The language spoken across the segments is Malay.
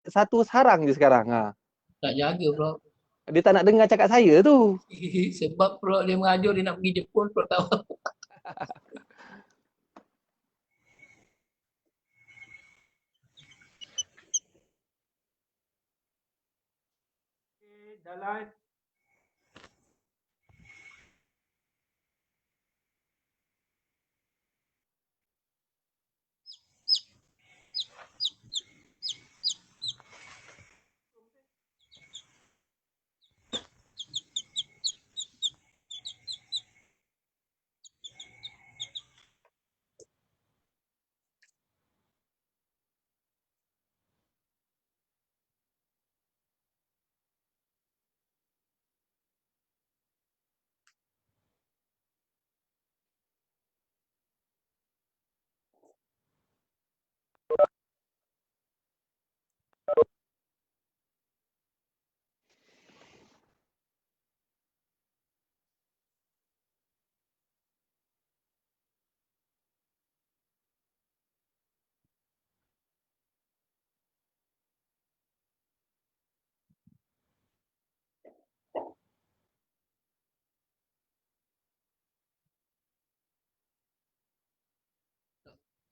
satu sarang je sekarang. Ha. Tak jaga pula. Dia tak nak dengar cakap saya tu. Sebab pula dia mengajar dia nak pergi Jepun pula tahu. Jalan.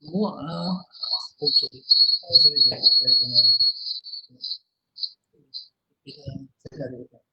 Muak lah. Oh, sorry. Saya kena. Saya dah.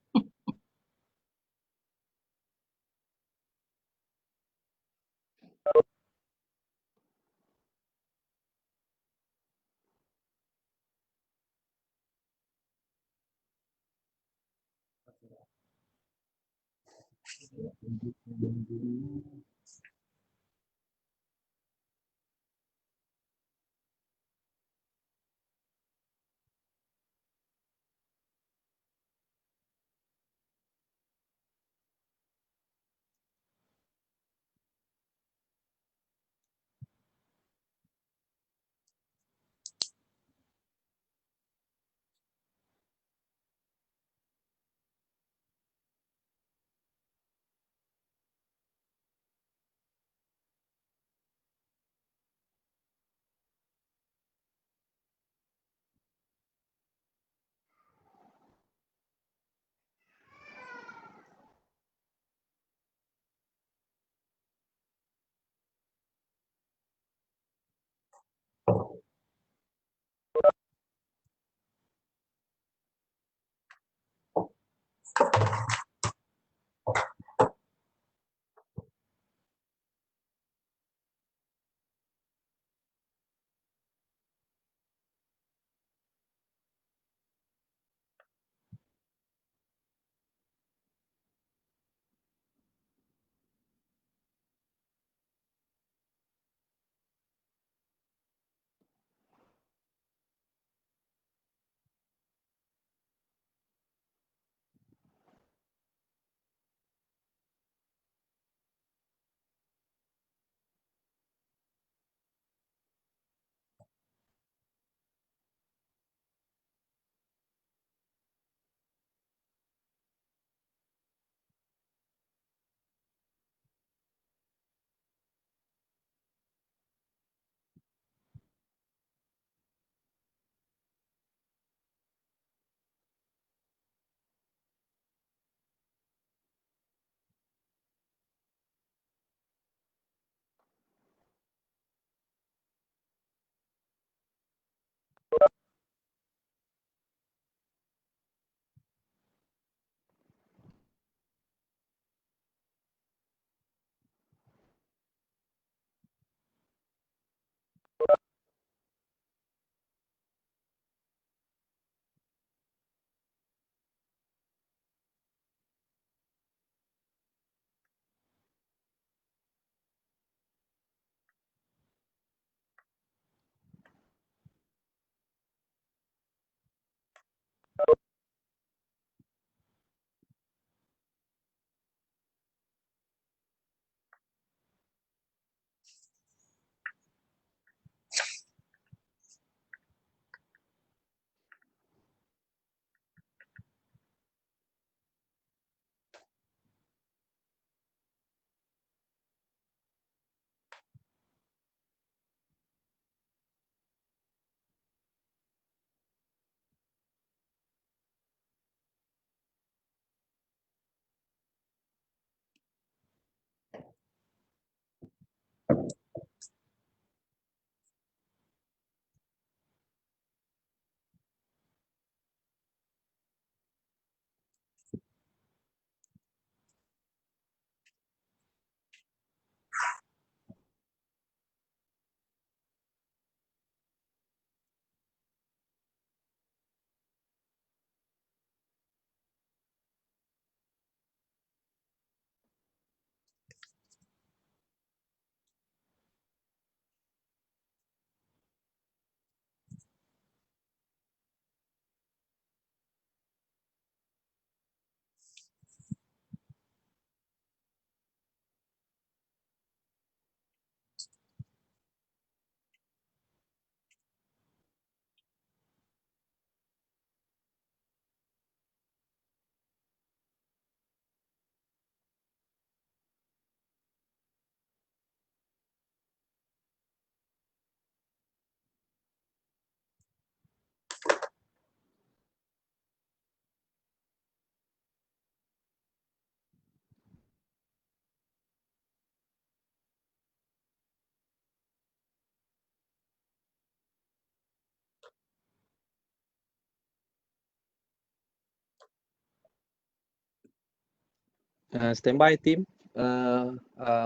Standby team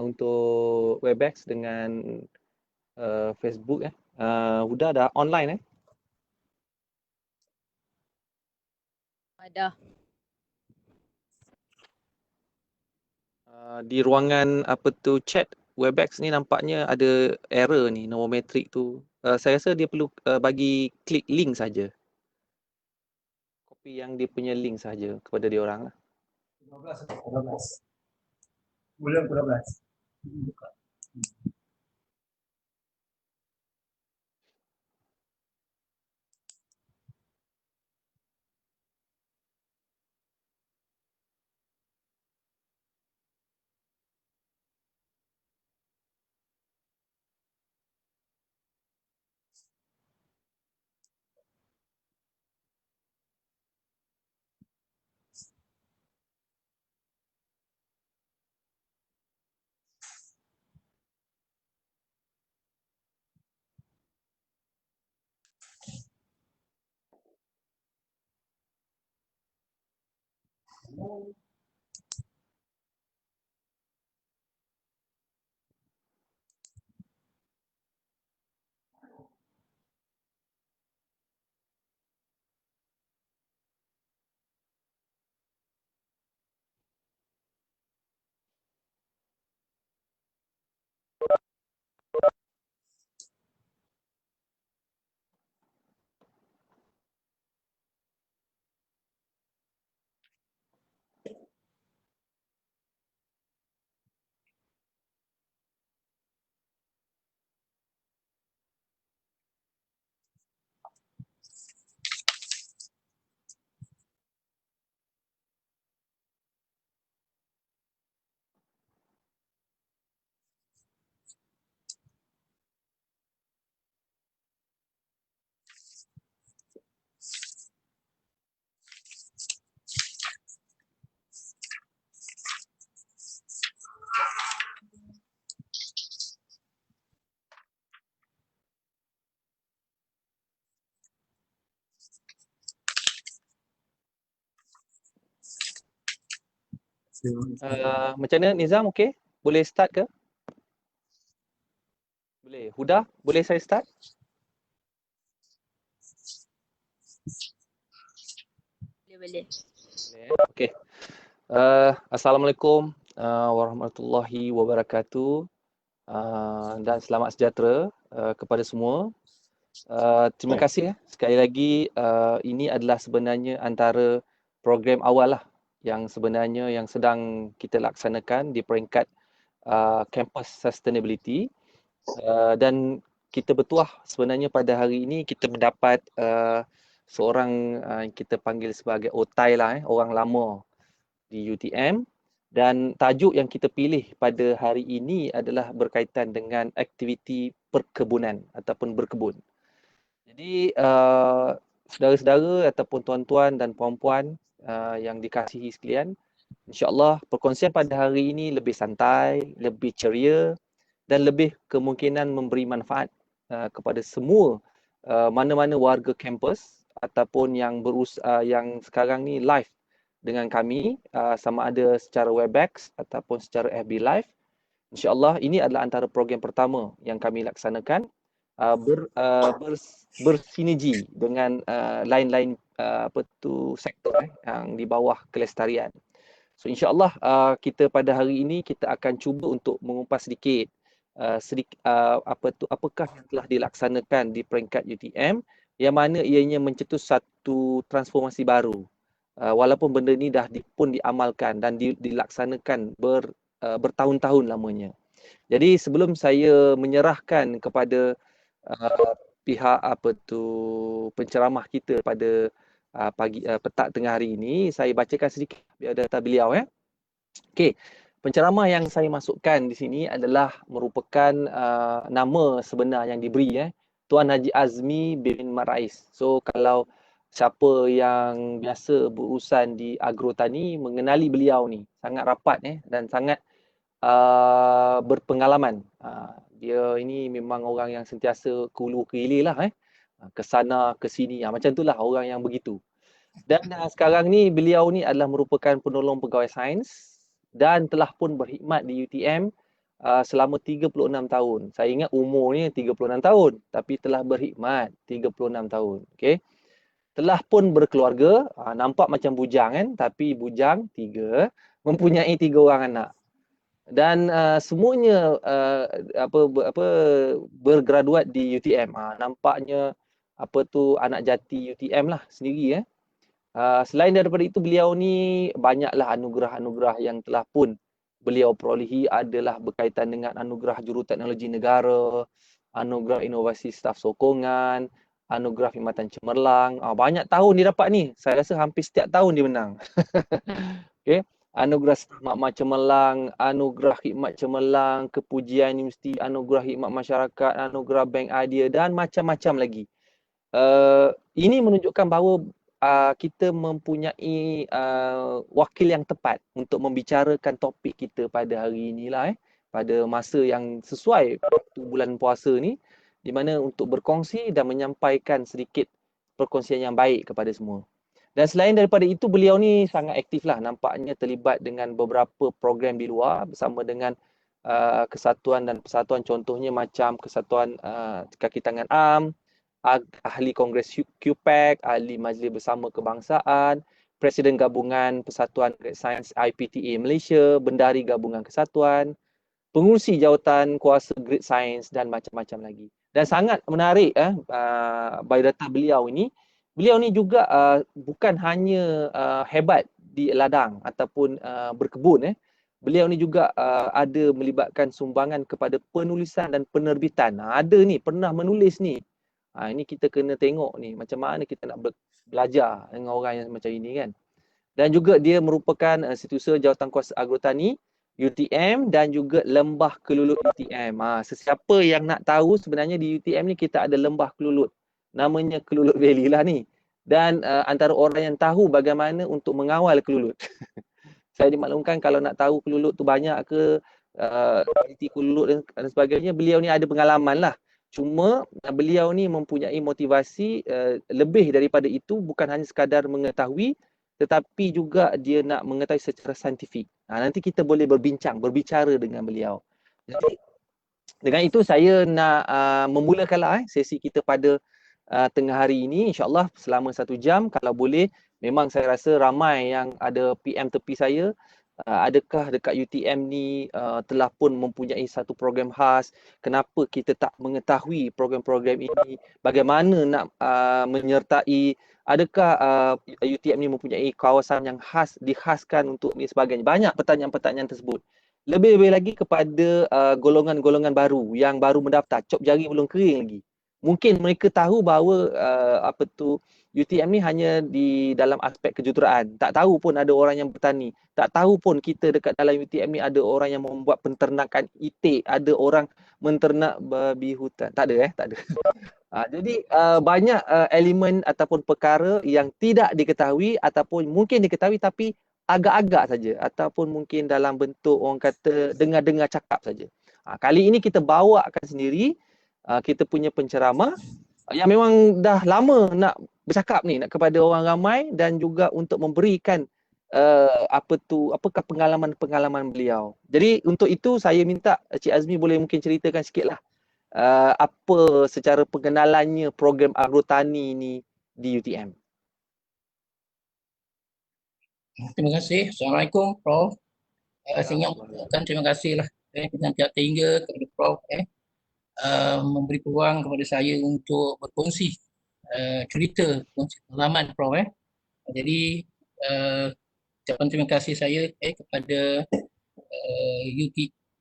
untuk Webex dengan Facebook. Huda dah online Ada. di ruangan chat Webex ni nampaknya ada error ni, nombor metrik tu. Saya rasa dia perlu bagi klik link saja. Copy yang dia punya link saja kepada dia orang lah. 12. Bulan 12. Buka. Macam mana Nizam, okey? Boleh start ke? Boleh. Huda, boleh saya start? Boleh. Okey. Assalamualaikum warahmatullahi wabarakatuh. Dan selamat sejahtera kepada semua. Terima kasih sekali lagi. Ini adalah sebenarnya antara program awal lah yang sebenarnya yang sedang kita laksanakan di peringkat campus sustainability. Dan kita bertuah sebenarnya pada hari ini kita mendapat seorang kita panggil sebagai otai lah, orang lama di UTM. Dan tajuk yang kita pilih pada hari ini adalah berkaitan dengan aktiviti perkebunan ataupun berkebun. Jadi saudara-saudara ataupun tuan-tuan dan puan-puan yang dikasihi sekalian, insya-Allah perkongsian pada hari ini lebih santai, lebih ceria dan lebih kemungkinan memberi manfaat kepada semua mana-mana warga kampus ataupun yang sekarang ni live dengan kami, sama ada secara Webex ataupun secara FB Live. InsyaAllah ini adalah antara program pertama yang kami laksanakan bersinergi dengan lain-lain sektor yang di bawah kelestarian. So insyaAllah kita pada hari ini kita akan cuba untuk mengupas sedikit apakah yang telah dilaksanakan di peringkat UTM yang mana ianya mencetus satu transformasi baru. Walaupun benda ni dah pun diamalkan dan dilaksanakan bertahun-tahun lamanya. Jadi sebelum saya menyerahkan kepada pihak penceramah kita pada petang tengah hari ini, saya bacakan sedikit biodata beliau ya. Okey. Penceramah yang saya masukkan di sini adalah merupakan nama sebenar yang diberi Tuan Haji Azmi bin Marais. So kalau siapa yang biasa berurusan di agrotani mengenali beliau ni sangat rapat dan sangat berpengalaman. Dia ini memang orang yang sentiasa ke hulu ke hilir lah ke sana ke sini. Macam itulah orang yang begitu. Dan sekarang ni beliau ni adalah merupakan penolong pegawai sains dan telah pun berkhidmat di UTM selama 36 tahun. Saya ingat umurnya 36 tahun tapi telah berkhidmat 36 tahun. Okey. Telah pun berkeluarga, nampak macam bujang kan, tapi bujang 3, mempunyai 3 orang anak. Dan semuanya bergraduat di UTM. Nampaknya anak jati UTM lah sendiri. Selain daripada itu, beliau ni banyaklah anugerah-anugerah yang telah pun beliau perolehi, adalah berkaitan dengan anugerah juruteknologi negara, anugerah inovasi staf sokongan, anugerah khidmatan cemerlang. Banyak tahun dia dapat ni. Saya rasa hampir setiap tahun dia menang. Okey. Anugerah staf makmur cemerlang, anugerah khidmat cemerlang, kepujian universiti, anugerah khidmat masyarakat, anugerah bank idea dan macam-macam lagi. Ini menunjukkan bahawa kita mempunyai wakil yang tepat untuk membicarakan topik kita pada hari inilah, pada masa yang sesuai waktu bulan puasa ni, di mana untuk berkongsi dan menyampaikan sedikit perkongsian yang baik kepada semua. Dan selain daripada itu, beliau ni sangat aktif lah, nampaknya terlibat dengan beberapa program di luar bersama dengan kesatuan dan persatuan, contohnya macam Kesatuan Kaki Tangan Am, Ahli Kongres QPAC, Ahli Majlis Bersama Kebangsaan, Presiden Gabungan Persatuan Grade Science IPTA Malaysia, Bendahari Gabungan Kesatuan, Pengurusi Jawatan Kuasa Grade Science dan macam-macam lagi. Dan sangat menarik biodata beliau ini. Beliau ni juga bukan hanya hebat di ladang ataupun berkebun. Beliau ni juga ada melibatkan sumbangan kepada penulisan dan penerbitan. Ada ni, pernah menulis ni. Ini kita kena tengok ni, macam mana kita nak belajar dengan orang yang macam ini kan. Dan juga dia merupakan Setiausaha Jawatan Kuasa Agrotani UTM dan juga Lembah Kelulut UTM. Sesiapa yang nak tahu, sebenarnya di UTM ni kita ada Lembah Kelulut. Namanya Kelulut Valley lah ni. Dan antara orang yang tahu bagaimana untuk mengawal kelulut. Saya dimaklumkan kalau nak tahu kelulut tu banyak ke, kualiti kelulut dan sebagainya, beliau ni ada pengalaman lah. Cuma beliau ni mempunyai motivasi lebih daripada itu, bukan hanya sekadar mengetahui, tetapi juga dia nak mengetahui secara saintifik. Nanti kita boleh berbicara dengan beliau. Jadi dengan itu saya nak memulakanlah sesi kita pada tengah hari ini, insyaAllah selama 1 jam. Kalau boleh, memang saya rasa ramai yang ada PM tepi saya, adakah dekat UTM ni telah pun mempunyai satu program khas, kenapa kita tak mengetahui program-program ini, bagaimana nak menyertai, adakah UTM ni mempunyai kawasan yang khas, dikhaskan untuk ni sebagainya. Banyak pertanyaan-pertanyaan tersebut. Lebih-lebih lagi kepada golongan-golongan baru yang baru mendaftar, cop jari belum kering lagi. Mungkin mereka tahu bahawa UTM ni hanya di dalam aspek kejuruteraan. Tak tahu pun ada orang yang bertani. Tak tahu pun kita dekat dalam UTM ni ada orang yang membuat penternakan itik, ada orang menternak babi hutan. Tak ada tak ada. Jadi banyak elemen ataupun perkara yang tidak diketahui ataupun mungkin diketahui tapi agak-agak saja, ataupun mungkin dalam bentuk orang kata dengar-dengar cakap saja. Kali ini kita bawakan sendiri kita punya penceramah yang memang dah lama nak bercakap ni nak kepada orang ramai dan juga untuk memberikan apakah pengalaman-pengalaman beliau. Jadi untuk itu saya minta Cik Azmi boleh mungkin ceritakan sikitlah apa secara pengenalannya program agrotani ni di UTM. Terima kasih. Assalamualaikum Prof. Saya ingatkan terima kasih lah dengan pihak Tinggal kepada Prof memberi peluang kepada saya untuk berkongsi cerita, kongsi pengalaman Prof. Jadi ucapan terima kasih saya kepada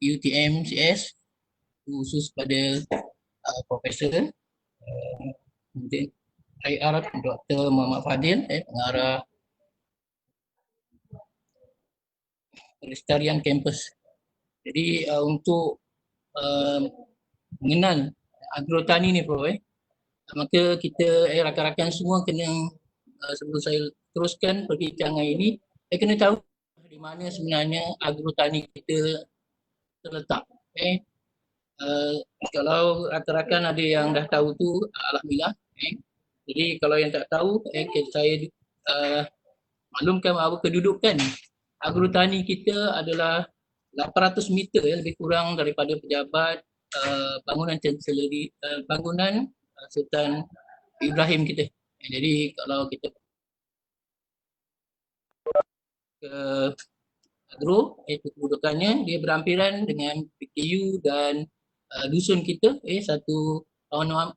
UTM CS, khusus pada Profesor IR Dr. Muhammad Fadil, pengarah Pelestarian Kampus. Jadi untuk mengenal agrotani ni Prof, maka kita rakan-rakan semua kena, sebelum saya teruskan perbincangan ini, kena tahu di mana sebenarnya agrotani kita terletak. Kalau rakan-rakan ada yang dah tahu tu, alhamdulillah. Jadi kalau yang tak tahu, saya maklumkan bahawa kedudukan agrotani kita adalah 800 meter lebih kurang daripada pejabat bangunan chancellery, bangunan Sultan Ibrahim kita. Jadi kalau kita ke agro, kedudukannya dia berhampiran dengan PKU dan dusun kita, satu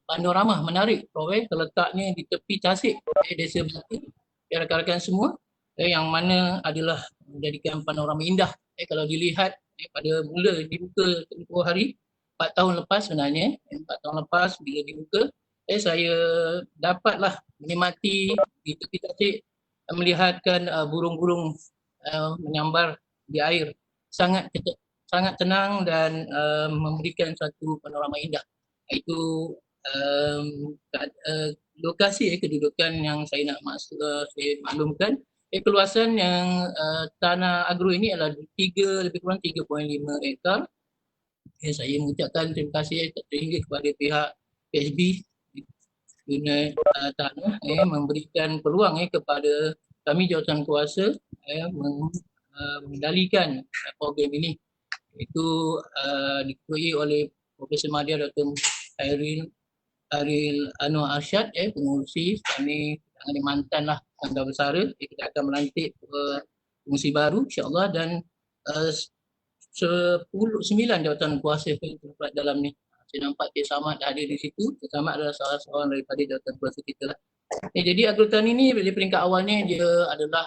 panorama menarik, terletaknya di tepi tasik, desa Batu, rakan-rakan semua, yang mana adalah menjadikan panorama indah. Kalau dilihat pada mula dibuka tempoh hari 4 tahun lepas sebenarnya, 4 tahun lepas bila dibuka, saya dapatlah menikmati di tepi tasik, melihatkan burung-burung menyambar di air, sangat tenang dan memberikan satu panorama indah. Itu lokasi kedudukan yang saya nak saya maklumkan. Keluasan yang tanah agro ini adalah lebih kurang 3.5 hektar. Saya mengucapkan terima kasih terhingga kepada pihak PSB guna tanah memberikan peluang kepada kami jawatan kuasa mengendalikan program ini. Itu diketuai oleh Profesor Madya Dr. Hairil Anwar Arsyad, pengurusi kami Kalimantan lah, Tangga Bersara. Kita akan melantik pengurusi baru insyaAllah, dan 9 jawatan kuasa terdapat dalam ni. Saya nampak Cik Samad dah ada di situ. Cik Samad adalah salah seorang daripada jawatan kuasa kita lah. Jadi agrotani ni dari peringkat awalnya dia adalah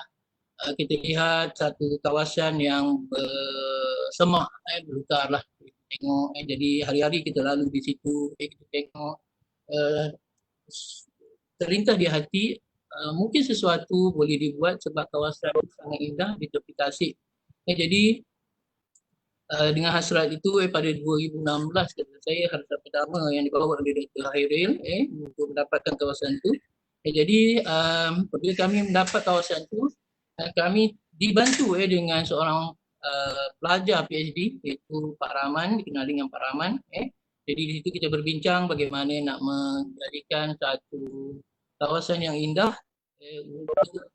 kita lihat satu kawasan yang bersemak, berlutar lah. Tengok, jadi hari-hari kita lalu di situ, kita tengok terlintas di hati, mungkin sesuatu boleh dibuat sebab kawasan sangat indah di tepi tasik. Jadi dengan hasrat itu pada 2016 saya hasrat pertama yang dibawa oleh Dr. Hairil untuk mendapatkan kawasan itu. Jadi apabila kami mendapat kawasan itu, kami dibantu dengan seorang pelajar PhD iaitu Pak Rahman, dikenal dengan Pak Rahman. Jadi di situ kita berbincang bagaimana nak menjadikan satu kawasan yang indah untuk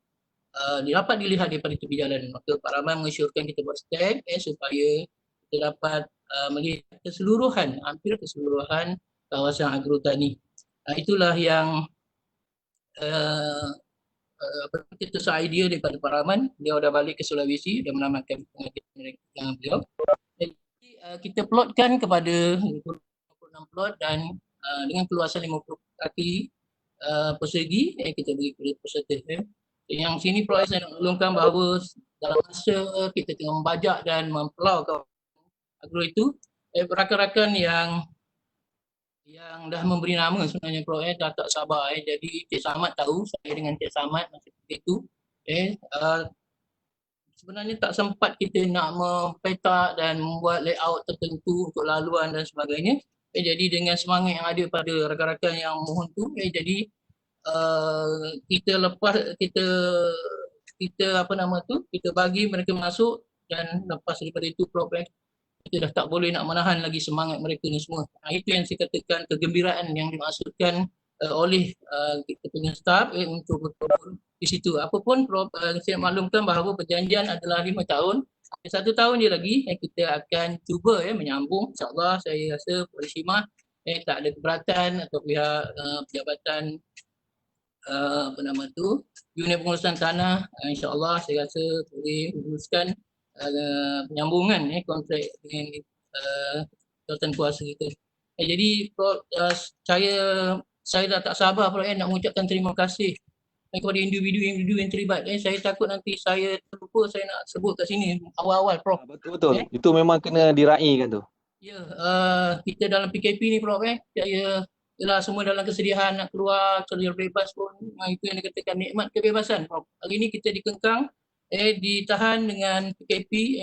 dapat dilihat daripada tepi jalan. Maka Pak Rahman mengesyorkan kita buat step supaya kita dapat melihat keseluruhan, hampir keseluruhan kawasan agrotani. Itulah yang kita idea daripada Pak Rahman. Dia dah balik ke Sulawesi dan menamatkan pengajian beliau. Jadi kita plotkan kepada 56 plot dan dengan keluasan 50 kaki persegi, kita beri kepada peserta. Yang sini plot saya nak ulungkan bahawa dalam masa kita tengah membajak dan mempelau agro itu, rakan-rakan yang dah memberi nama sebenarnya Prof dah tak sabar. Jadi Cik Samad tahu, saya dengan Cik Samad masa itu sebenarnya tak sempat kita nak mempetak dan membuat layout tertentu untuk laluan dan sebagainya. Jadi dengan semangat yang ada pada rakan-rakan yang mohon tu, jadi kita lepas kita kita bagi mereka masuk, dan lepas daripada itu Prof kita dah tak boleh nak menahan lagi semangat mereka ni semua. Itu yang saya katakan kegembiraan yang dimaksudkan oleh kita punya staff untuk berkumpul di situ. Apapun Prof, saya maklumkan bahawa perjanjian adalah 5 tahun. 1 tahun je lagi kita akan cuba menyambung. InsyaAllah saya rasa Polis Himah tak ada keberatan atau pihak Jabatan Unit Pengurusan Tanah, insyaAllah saya rasa boleh uruskan penyambungan kontrak dengan jawatan kuasa kita. Jadi Prof, saya dah tak sabar Prof nak mengucapkan terima kasih kepada individu-individu yang terlibat. Saya takut nanti saya terlupa, saya nak sebut kat sini awal-awal Prof. Betul. Itu memang kena diraikan tu. Ya, kita dalam PKP ni Prof, saya ialah semua dalam kesedihan nak keluar bebas pun. Itu yang dikatakan nikmat kebebasan Prof. Hari ini kita dikengkang, ditahan dengan PKP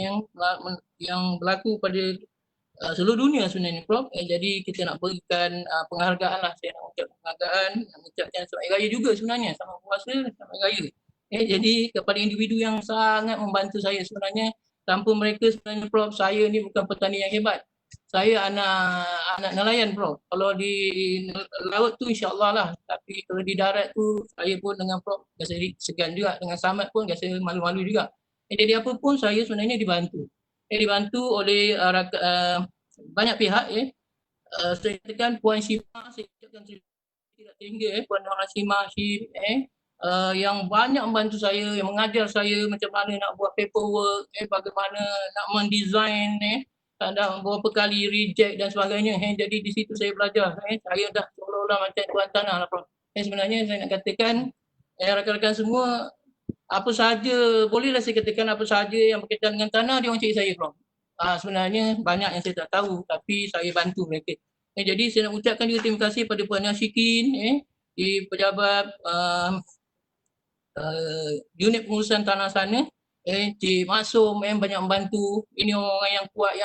yang berlaku pada seluruh dunia sebenarnya Prof. Jadi kita nak berikan penghargaan lah. Saya nak ucapkan penghargaan, nak ucapkan selamat raya juga sebenarnya, sama puasa, selamat raya. Jadi kepada individu yang sangat membantu saya sebenarnya, tanpa mereka sebenarnya Prof, saya ni bukan petani yang hebat. Saya anak nelayan Prof. Kalau di laut tu insyaAllah lah. Tapi kalau di darat tu saya pun dengan Prof rasa segan juga. Dengan Samad pun rasa malu-malu juga. Jadi apa pun saya sebenarnya dibantu. Dibantu oleh banyak pihak. Saya katakan Puan Syima, saya katakan tidak tinggi Puan Nur Syima yang banyak membantu saya, yang mengajar saya macam mana nak buat paperwork, bagaimana nak mendesign, ada beberapa kali reject dan sebagainya. Jadi di situ saya belajar. Saya dah seolah-olah macam tuan tanah lah, Prof. Sebenarnya saya nak katakan rakan-rakan semua, apa sahaja, bolehlah saya katakan apa sahaja yang berkaitan dengan tanah, dia orang cari saya, Prof. Sebenarnya banyak yang saya tak tahu, tapi saya bantu mereka. Jadi saya nak ucapkan juga terima kasih pada Puan Nashikin, di pejabat unit pengurusan tanah sana, Cik Maksum banyak membantu. Ini orang yang kuat,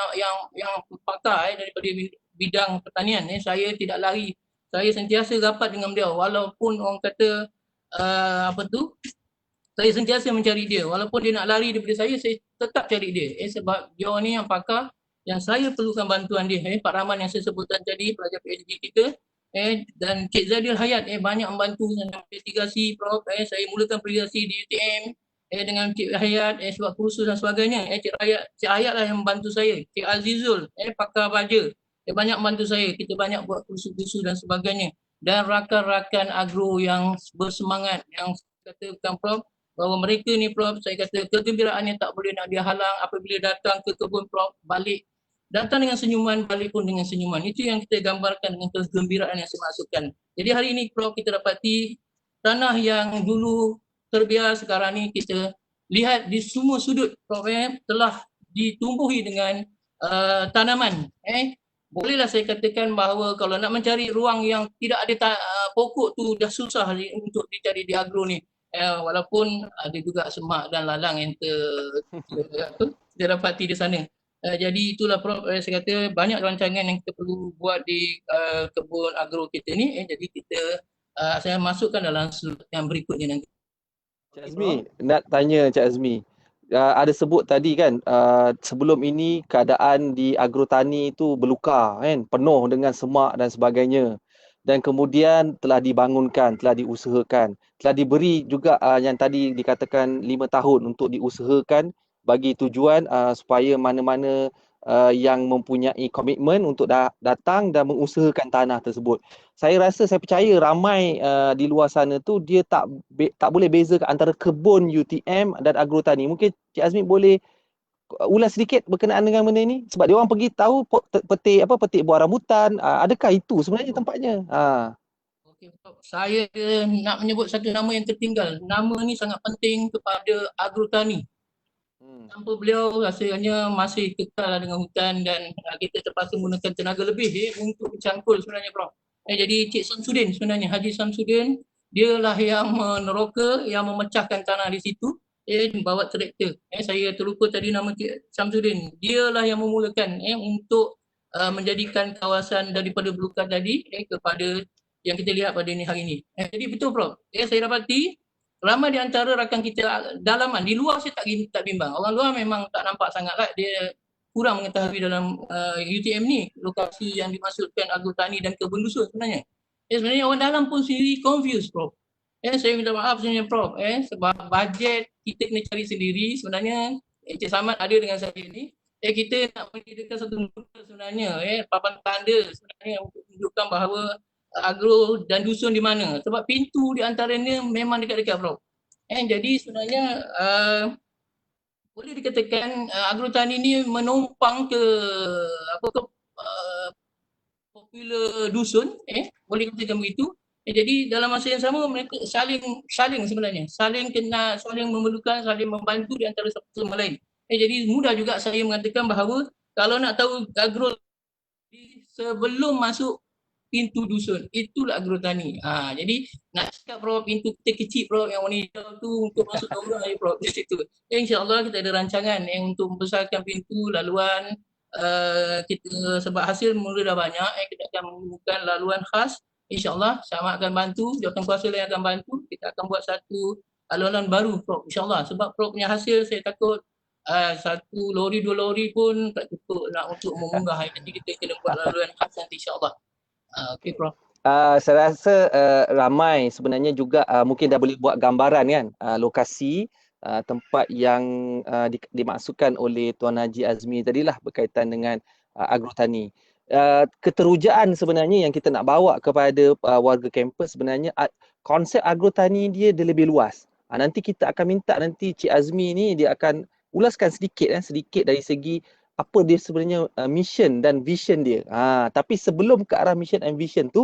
yang pakar daripada bidang pertanian. Saya tidak lari, saya sentiasa rapat dengan beliau walaupun orang kata saya sentiasa mencari dia. Walaupun dia nak lari daripada saya tetap cari dia. Sebab dia ni yang pakar, yang saya perlukan bantuan dia. Pak Rahman yang saya sebutkan tadi, pelajar PhD kita. Dan Cik Zadil Hayat banyak membantu dalam investigasi, Prof. Saya mulakan investigasi di UTM dengan Cik Hayat sebab kursus dan sebagainya. Cik Hayat lah yang membantu saya. Cik Azizul, pakar baja. Banyak membantu saya. Kita banyak buat kursus-kursus dan sebagainya. Dan rakan-rakan agro yang bersemangat, yang katakan Prof, bahawa mereka ni, Prof, saya kata kegembiraannya tak boleh nak dihalang. Apabila datang ke kebun, Prof, balik datang dengan senyuman, balik pun dengan senyuman. Itu yang kita gambarkan dengan kegembiraan yang saya maksudkan. Jadi hari ini, Prof, kita dapati tanah yang dulu terbiar, sekarang ni kita lihat di semua sudut, Prof, telah ditumbuhi dengan tanaman. Bolehlah saya katakan bahawa kalau nak mencari ruang yang tidak ada pokok tu dah susah untuk dicari di agro ni. Walaupun ada juga semak dan lalang yang kita dapati di sana. Jadi itulah, Prof, saya kata banyak rancangan yang kita perlu buat di kebun agro kita ni. Jadi kita saya masukkan dalam slot yang berikutnya nanti. Cik Azmi, nak tanya Cik Azmi. Ada sebut tadi kan, sebelum ini keadaan di agrotani itu berluka kan, penuh dengan semak dan sebagainya. Dan kemudian telah dibangunkan, telah diusahakan, telah diberi juga yang tadi dikatakan 5 tahun untuk diusahakan bagi tujuan supaya mana-mana yang mempunyai komitmen untuk datang dan mengusahakan tanah tersebut. Saya rasa, saya percaya ramai di luar sana tu dia tak boleh bezakan antara kebun UTM dan agrotani. Mungkin Cik Azmi boleh ulas sedikit berkenaan dengan benda ini, sebab dia orang pergi tahu petik buah rambutan. Adakah itu sebenarnya tempatnya? Okey, saya nak menyebut satu nama yang tertinggal. Nama ni sangat penting kepada agrotani. Tanpa beliau rasanya masih kekal dengan hutan dan kita terpaksa menggunakan tenaga lebih untuk mencangkul sebenarnya, Prof. Jadi Cik Samsudin sebenarnya, Haji Samsudin, dialah yang meneroka, yang memecahkan tanah di situ, membawa traktor. Saya terlupa tadi nama Cik Samsudin. Dialah yang memulakan untuk menjadikan kawasan daripada belukar tadi kepada yang kita lihat pada hari ini. Jadi betul, Prof. Saya dapati ramai di antara rakan kita dalaman, di luar saya tak bimbang. Orang luar memang tak nampak sangatlah, dia kurang mengetahui dalam UTM ni, lokasi yang dimaksudkan agrotani dan kebun dusun sebenarnya. Sebenarnya orang dalam pun sendiri confused, Prof. Saya minta maaf sebenarnya, Prof. Sebab bajet kita kena cari sendiri sebenarnya. Encik Samad ada dengan saya ni. Kita nak menyediakan satu muka sebenarnya, papan tanda sebenarnya untuk menunjukkan bahawa agro dan dusun di mana. Sebab pintu di antaranya memang dekat-dekat, Prof. Jadi sebenarnya boleh dikatakan agrotani ni menumpang ke popular dusun, boleh katakan begitu. Jadi dalam masa yang sama mereka saling sebenarnya, saling memerlukan, saling membantu di antara satu sama lain. Jadi mudah juga saya mengatakan bahawa kalau nak tahu agro sebelum masuk pintu dusun, itulah agrotani. Jadi nak cakap, Prof, pintu kita kecil, Prof, yang warna hijau tu untuk masuk orang, Prof, di situ. InsyaAllah kita ada rancangan untuk membesarkan pintu laluan kita, sebab hasil mula dah banyak. Kita akan menggunakan laluan khas. InsyaAllah Syahmat akan bantu, jawatankuasa lain akan bantu. Kita akan buat satu laluan baru, Prof, InsyaAllah. Sebab Prof punya hasil saya takut satu lori, 2 lori pun tak cukup nak untuk memunggah. Jadi kita kena buat laluan khas nanti, InsyaAllah. Okey, Prof. Saya rasa ramai sebenarnya juga mungkin dah boleh buat gambaran kan lokasi tempat yang dimaksudkan oleh Tuan Haji Azmi tadilah berkaitan dengan agrotani. Keterujaan sebenarnya yang kita nak bawa kepada warga kampus sebenarnya konsep agrotani dia lebih luas. Nanti kita akan minta nanti Cik Azmi ni dia akan ulaskan sedikit dari segi apa dia sebenarnya mission dan vision dia. Tapi sebelum ke arah mission and vision tu,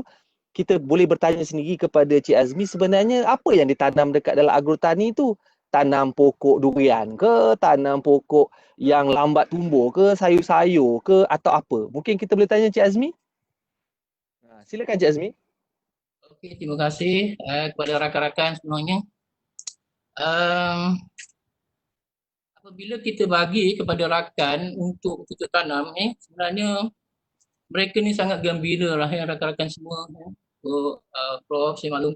kita boleh bertanya sendiri kepada Cik Azmi sebenarnya apa yang ditanam dekat dalam agrotani tu. Tanam pokok durian ke, tanam pokok yang lambat tumbuh ke, sayur-sayur ke, atau apa? Mungkin kita boleh tanya Cik Azmi? Silakan Cik Azmi. Okey, terima kasih kepada rakan-rakan semuanya. Apabila kita bagi kepada rakan untuk kita tanam, sebenarnya mereka ni sangat gembira lah rakan-rakan semua. Prof, saya maklum.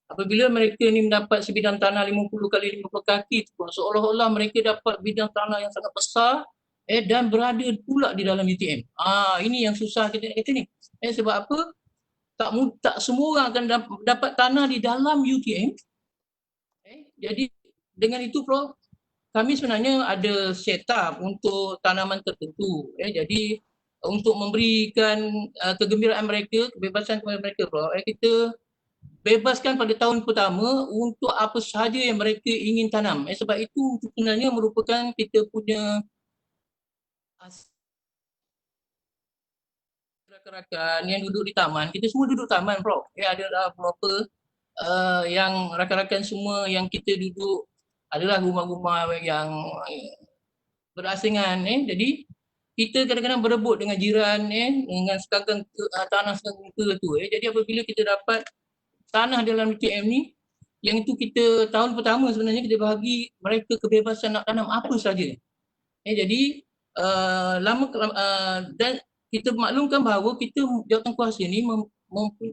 Apabila mereka ni mendapat sebidang tanah 50 kali 50 kaki tu, seolah-olah mereka dapat bidang tanah yang sangat besar dan berada pula di dalam UTM. Ini yang susah kita kata ni. Sebab apa? Tak semua orang akan dapat tanah di dalam UTM. Jadi dengan itu Prof, kami sebenarnya ada set up untuk tanaman tertentu. Jadi untuk memberikan kegembiraan mereka, kebebasan kepada mereka Prof, kita bebaskan pada tahun pertama untuk apa sahaja yang mereka ingin tanam. Sebab itu sebenarnya merupakan kita punya rakan-rakan yang duduk di taman. Kita semua duduk taman Prof. Ada beberapa yang rakan-rakan semua yang kita duduk adalah rumah-rumah yang berasingan. Jadi kita kadang-kadang berebut dengan jiran dengan sekangkang tanah sekangkang tu. Jadi apabila kita dapat tanah dalam UTM ni, yang itu kita tahun pertama sebenarnya kita bagi mereka kebebasan nak tanam apa saja. Jadi dan kita maklumkan bahawa kita jawatankuasa ni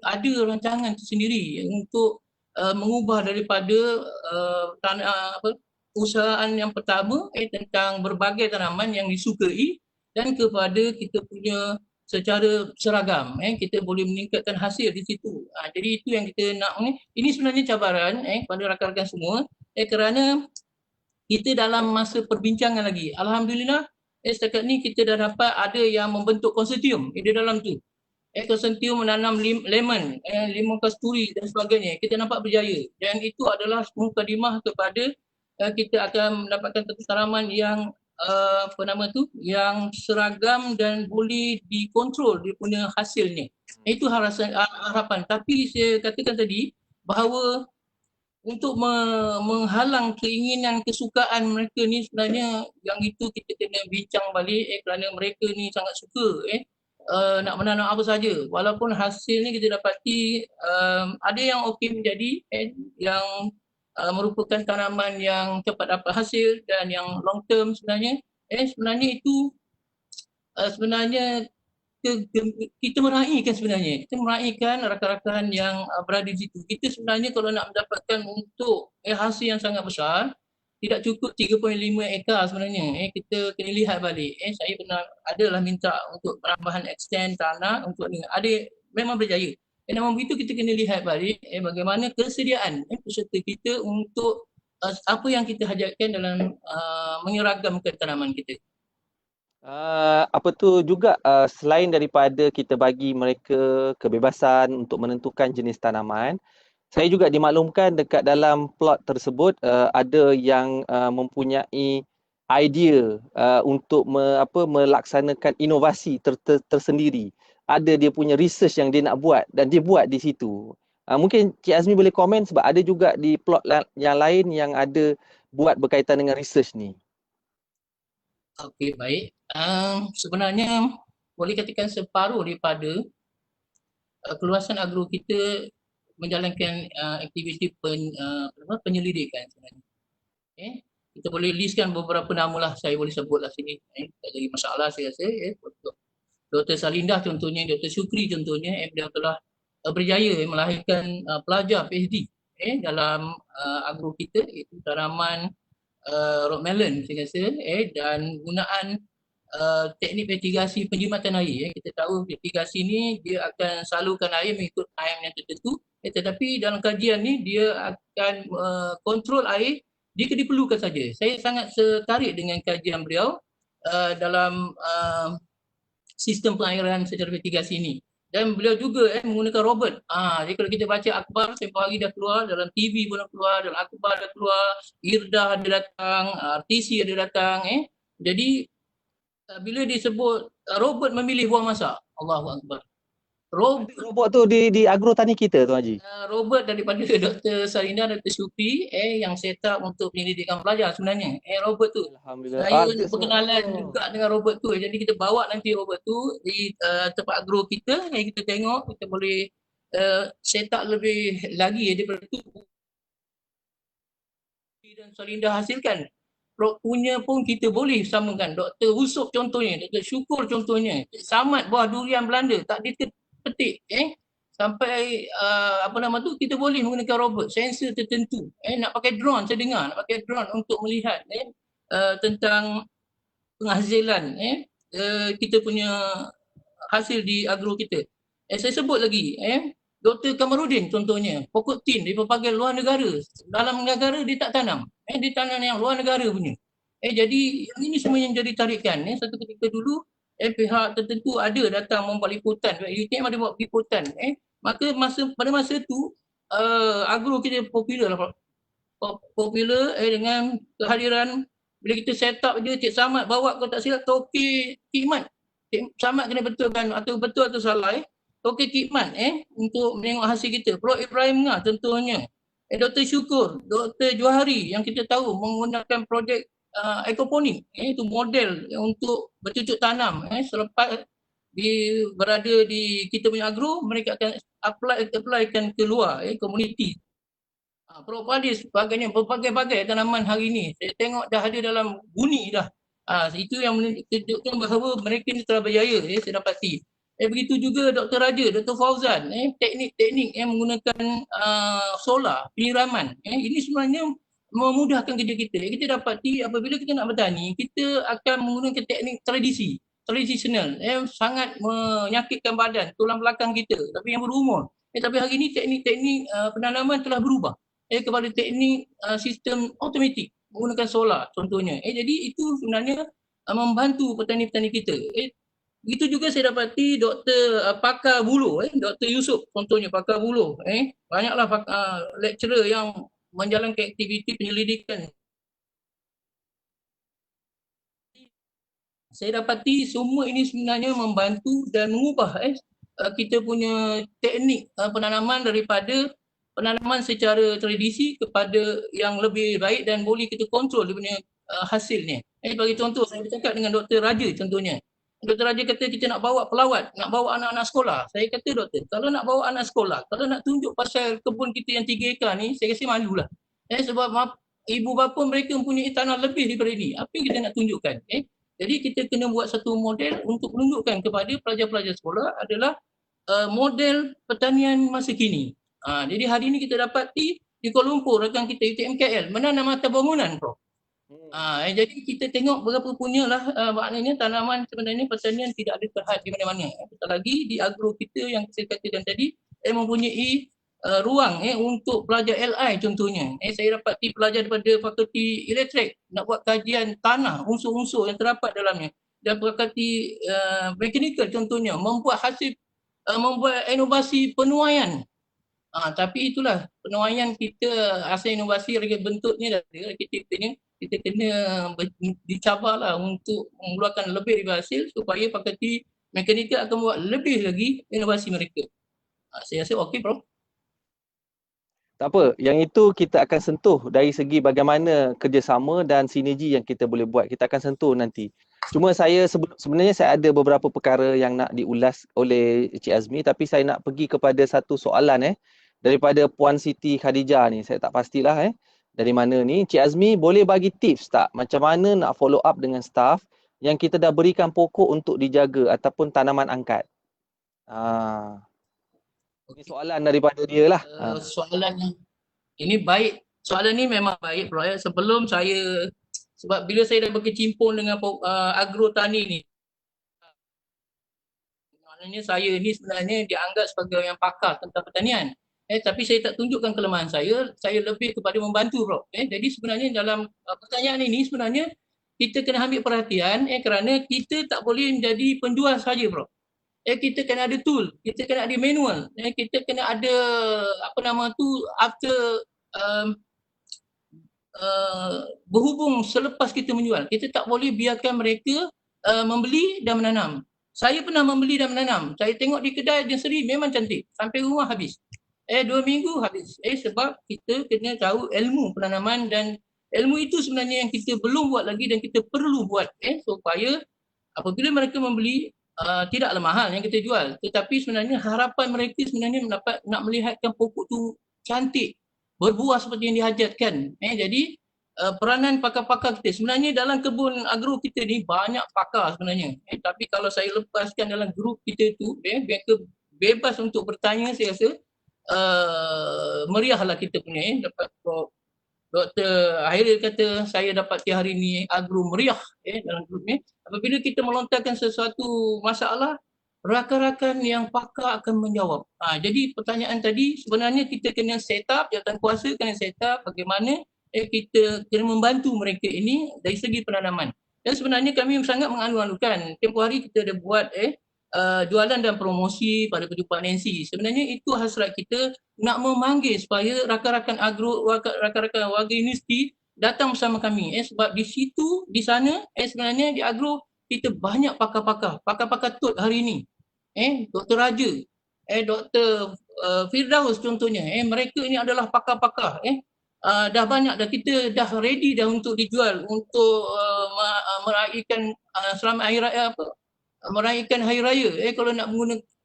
ada rancangan tersendiri untuk mengubah daripada usahaan yang pertama tentang berbagai tanaman yang disukai dan kepada kita punya secara seragam, kita boleh meningkatkan hasil di situ. Jadi itu yang kita nak ni. Ini sebenarnya cabaran pada rakan-rakan semua kerana kita dalam masa perbincangan lagi. Alhamdulillah setakat ni kita dah dapat ada yang membentuk konsortium di dalam tu. Konsortium menanam lemon, limau kasturi dan sebagainya. Kita nampak berjaya dan itu adalah mukadimah kepada kita akan mendapatkan tanaman yang yang seragam dan boleh dikontrol dia punya hasilnya. Itu harapan. Tapi saya katakan tadi bahawa untuk menghalang keinginan kesukaan mereka ni sebenarnya yang itu kita kena bincang balik kerana mereka ni sangat suka nak menanam apa saja. Walaupun hasilnya kita dapati ada yang okey menjadi yang merupakan tanaman yang cepat dapat hasil dan yang long term sebenarnya itu sebenarnya kita meraihkan rakan-rakan yang berada di situ. Kita sebenarnya kalau nak mendapatkan untuk hasil yang sangat besar tidak cukup 3.5 ekar sebenarnya. Kita kena lihat balik. Saya pernah adalah minta untuk penambahan extend tanah untuk ni. Ada memang berjaya. Namun begitu kita kena lihat balik bagaimana kesediaan peserta kita untuk apa yang kita hajatkan dalam menyeragamkan tanaman kita. Apa tu juga selain daripada kita bagi mereka kebebasan untuk menentukan jenis tanaman, saya juga dimaklumkan dekat dalam plot tersebut ada yang mempunyai idea untuk melaksanakan inovasi tersendiri. Ada dia punya research yang dia nak buat dan dia buat di situ. Mungkin Cik Azmi boleh komen sebab ada juga di plot yang lain yang ada buat berkaitan dengan research ni. Okey, baik. Sebenarnya boleh katakan separuh daripada keluasan agro kita menjalankan aktiviti penyelidikan sebenarnya. Kita boleh listkan beberapa nama lah, saya boleh sebutlah sini. Tak jadi masalah saya rasa. Dr. Salindah contohnya, Dr. Syukri contohnya, dia telah berjaya melahirkan pelajar PhD dalam agro kita, iaitu tanaman rock melon saya rasa, dan gunaan teknik mitigasi penjimatan air. Kita tahu mitigasi ni dia akan salurkan air mengikut time yang tertentu, tetapi dalam kajian ni dia akan kontrol air jika diperlukan saja. Saya sangat tertarik dengan kajian beliau dalam sistem pengairan secara mitigasi ini. Dan beliau juga menggunakan robot. Jadi kalau kita baca akhbar, tempoh hari dah keluar, dalam TV pun dah keluar, dalam akhbar dah keluar, IRDA ada datang, RTC ada datang. Jadi bila disebut robot memilih buah masak, Allahu Akbar. Robot tu di agrotani kita tu Haji. Robot daripada Dr. Sarinah, Dr. Syukri yang set up untuk penyelidikan pelajar sebenarnya. Robot tu. Alhamdulillah. Saya berkenalan juga dengan robot tu. Jadi kita bawa nanti robot tu di tempat agro kita, yang kita tengok, kita boleh set up lebih lagi daripada tu. Dan Sarinah hasilkan. Punya pun kita boleh samakan. Dr. Usop contohnya, Dr. Syukur contohnya. Samad buah durian Belanda tak dipetik sampai kita boleh menggunakan robot sensor tertentu. Nak pakai drone, saya dengar nak pakai drone untuk melihat tentang penghasilan kita punya hasil di agro kita. Saya sebut lagi Dr. Kamarudin contohnya, pokok tin di pelbagai luar negara. Dalam negara dia tak tanam. Dia tanam yang luar negara punya. Jadi yang ini semua yang jadi tarikan. Satu ketika dulu pihak tertentu ada datang membuat liputan. UTM ada buat liputan. Maka pada masa tu agro kita popular lah. Popular dengan kehadiran bila kita set up je Cik Samad bawa kalau tak silap Toke Kikmat. Cik Samad kena betulkan atau betul atau salah Toke Kikmat untuk menengok hasil kita. Prof Ibrahim Ngah contohnya. Dr. Syukur, Dr. Johari yang kita tahu menggunakan projek ekoponik, itu model untuk bercucuk tanam. Selepas berada di kita punya agro, mereka akan applykan ke luar komuniti. Propolis sebagainya, berbagai-bagai tanaman hari ini saya tengok dah ada dalam buni dah. Itu yang menunjukkan bahawa mereka ni telah berjaya, saya dapati. Begitu juga Dr. Raja, Dr. Fauzan, teknik-teknik yang menggunakan solar, penyiraman. Ini sebenarnya memudahkan kerja kita. Kita dapati apabila kita nak bertani, kita akan menggunakan teknik tradisional yang sangat menyakitkan badan, tulang belakang kita, tapi yang berumur. Tapi hari ini teknik-teknik penanaman telah berubah kepada teknik sistem automatik menggunakan solar contohnya. Jadi itu sebenarnya membantu petani-petani kita. Begitu juga saya dapati Dr. Pakar Buloh, Dr. Yusof contohnya Pakar Buloh. Banyaklah lecturer yang menjalankan aktiviti penyelidikan. Saya dapati semua ini sebenarnya membantu dan mengubah kita punya teknik penanaman daripada penanaman secara tradisi kepada yang lebih baik dan boleh kita kontrol dia punya hasilnya. Bagi contoh, saya bercakap dengan Dr. Raja contohnya. Dr. Raja kata kita nak bawa pelawat, nak bawa anak-anak sekolah. Saya kata doktor, kalau nak bawa anak sekolah, kalau nak tunjuk pasal kebun kita yang 3 ekar ni, saya rasa malulah. Sebab ibu bapa mereka mempunyai tanah lebih daripada ini. Apa yang kita nak tunjukkan? Jadi kita kena buat satu model untuk menunjukkan kepada pelajar-pelajar sekolah adalah model pertanian masa kini. Jadi hari ini kita dapati di Kuala Lumpur, rakan kita UTMKL, menanam mata bangunan, Prof. Jadi kita tengok berapa punyalah maknanya tanaman sebenarnya pertanian tidak ada terhad di mana-mana. Apatah lagi di agro kita yang saya katakan tadi mempunyai ruang untuk pelajar LI contohnya. Saya dapati pelajar daripada Fakulti Elektrik nak buat kajian tanah, unsur-unsur yang terdapat dalamnya. Dan fakulti mekanikal contohnya membuat inovasi penuaian. Tapi itulah penuaian kita, asal inovasi lagi bentuknya dah kita kena dicabarlah untuk mengeluarkan lebih daripada hasil supaya fakulti mekanikal akan buat lebih lagi inovasi mereka. Saya rasa okey, Prof. Tak apa, yang itu kita akan sentuh dari segi bagaimana kerjasama dan sinergi yang kita boleh buat. Kita akan sentuh nanti. Cuma saya sebenarnya saya ada beberapa perkara yang nak diulas oleh Cik Azmi, tapi saya nak pergi kepada satu soalan daripada Puan Siti Khadijah ni. Saya tak pastilah dari mana ni. Cik Azmi boleh bagi tips tak macam mana nak follow up dengan staff yang kita dah berikan pokok untuk dijaga ataupun tanaman angkat? Ini soalan daripada dia lah. Soalan ini baik. Soalan ni memang baik, Prof. Sebelum sebab bila saya dah berkecimpung dengan agrotani ni, maknanya saya ni sebenarnya dianggap sebagai yang pakar tentang pertanian. Tapi saya tak tunjukkan kelemahan saya lebih kepada membantu Prof. Jadi sebenarnya dalam pertanyaan ini sebenarnya kita kena ambil perhatian kerana kita tak boleh menjadi penjual saja Prof. Kita kena ada tool, kita kena ada manual, kita kena ada apa nama tu after berhubung selepas kita menjual. Kita tak boleh biarkan mereka membeli dan menanam. Saya pernah membeli dan menanam. Saya tengok di kedai nursery memang cantik. Sampai rumah habis. 2 minggu habis. Sebab kita kena tahu ilmu penanaman dan ilmu itu sebenarnya yang kita belum buat lagi dan kita perlu buat supaya apabila mereka membeli tidaklah mahal yang kita jual. Tetapi sebenarnya harapan mereka sebenarnya nak melihatkan pokok tu cantik, berbuah seperti yang dihajatkan. Jadi peranan pakar-pakar kita. Sebenarnya dalam kebun agro kita ni banyak pakar sebenarnya. Tapi kalau saya lepaskan dalam grup kita tu, mereka bebas untuk bertanya, saya rasa meriahlah kita punya. Dapat Dr. Hairil kata saya dapat hari ini agro meriah dalam grup ni. Apabila kita melontarkan sesuatu masalah, rakan-rakan yang pakar akan menjawab. Jadi pertanyaan tadi sebenarnya kita kena set up, jawatankuasa kena set up bagaimana kita kena membantu mereka ini dari segi penanaman. Dan sebenarnya kami sangat mengalu-alukan. Tempoh hari kita ada buat jualan dan promosi pada perjumpaan NC. Sebenarnya itu hasrat kita nak memanggil supaya rakan-rakan agro, rakan-rakan warga universiti datang bersama kami. Sebab di situ, di sana sebenarnya di agro kita banyak pakar-pakar. Pakar-pakar TUT hari ini. Dr. Raja, Dr. Firdaus contohnya. Mereka ini adalah pakar-pakar. Dah banyak dah, kita dah ready dah untuk dijual untuk meraihkan selamat hari raya meraihkan hari raya kalau nak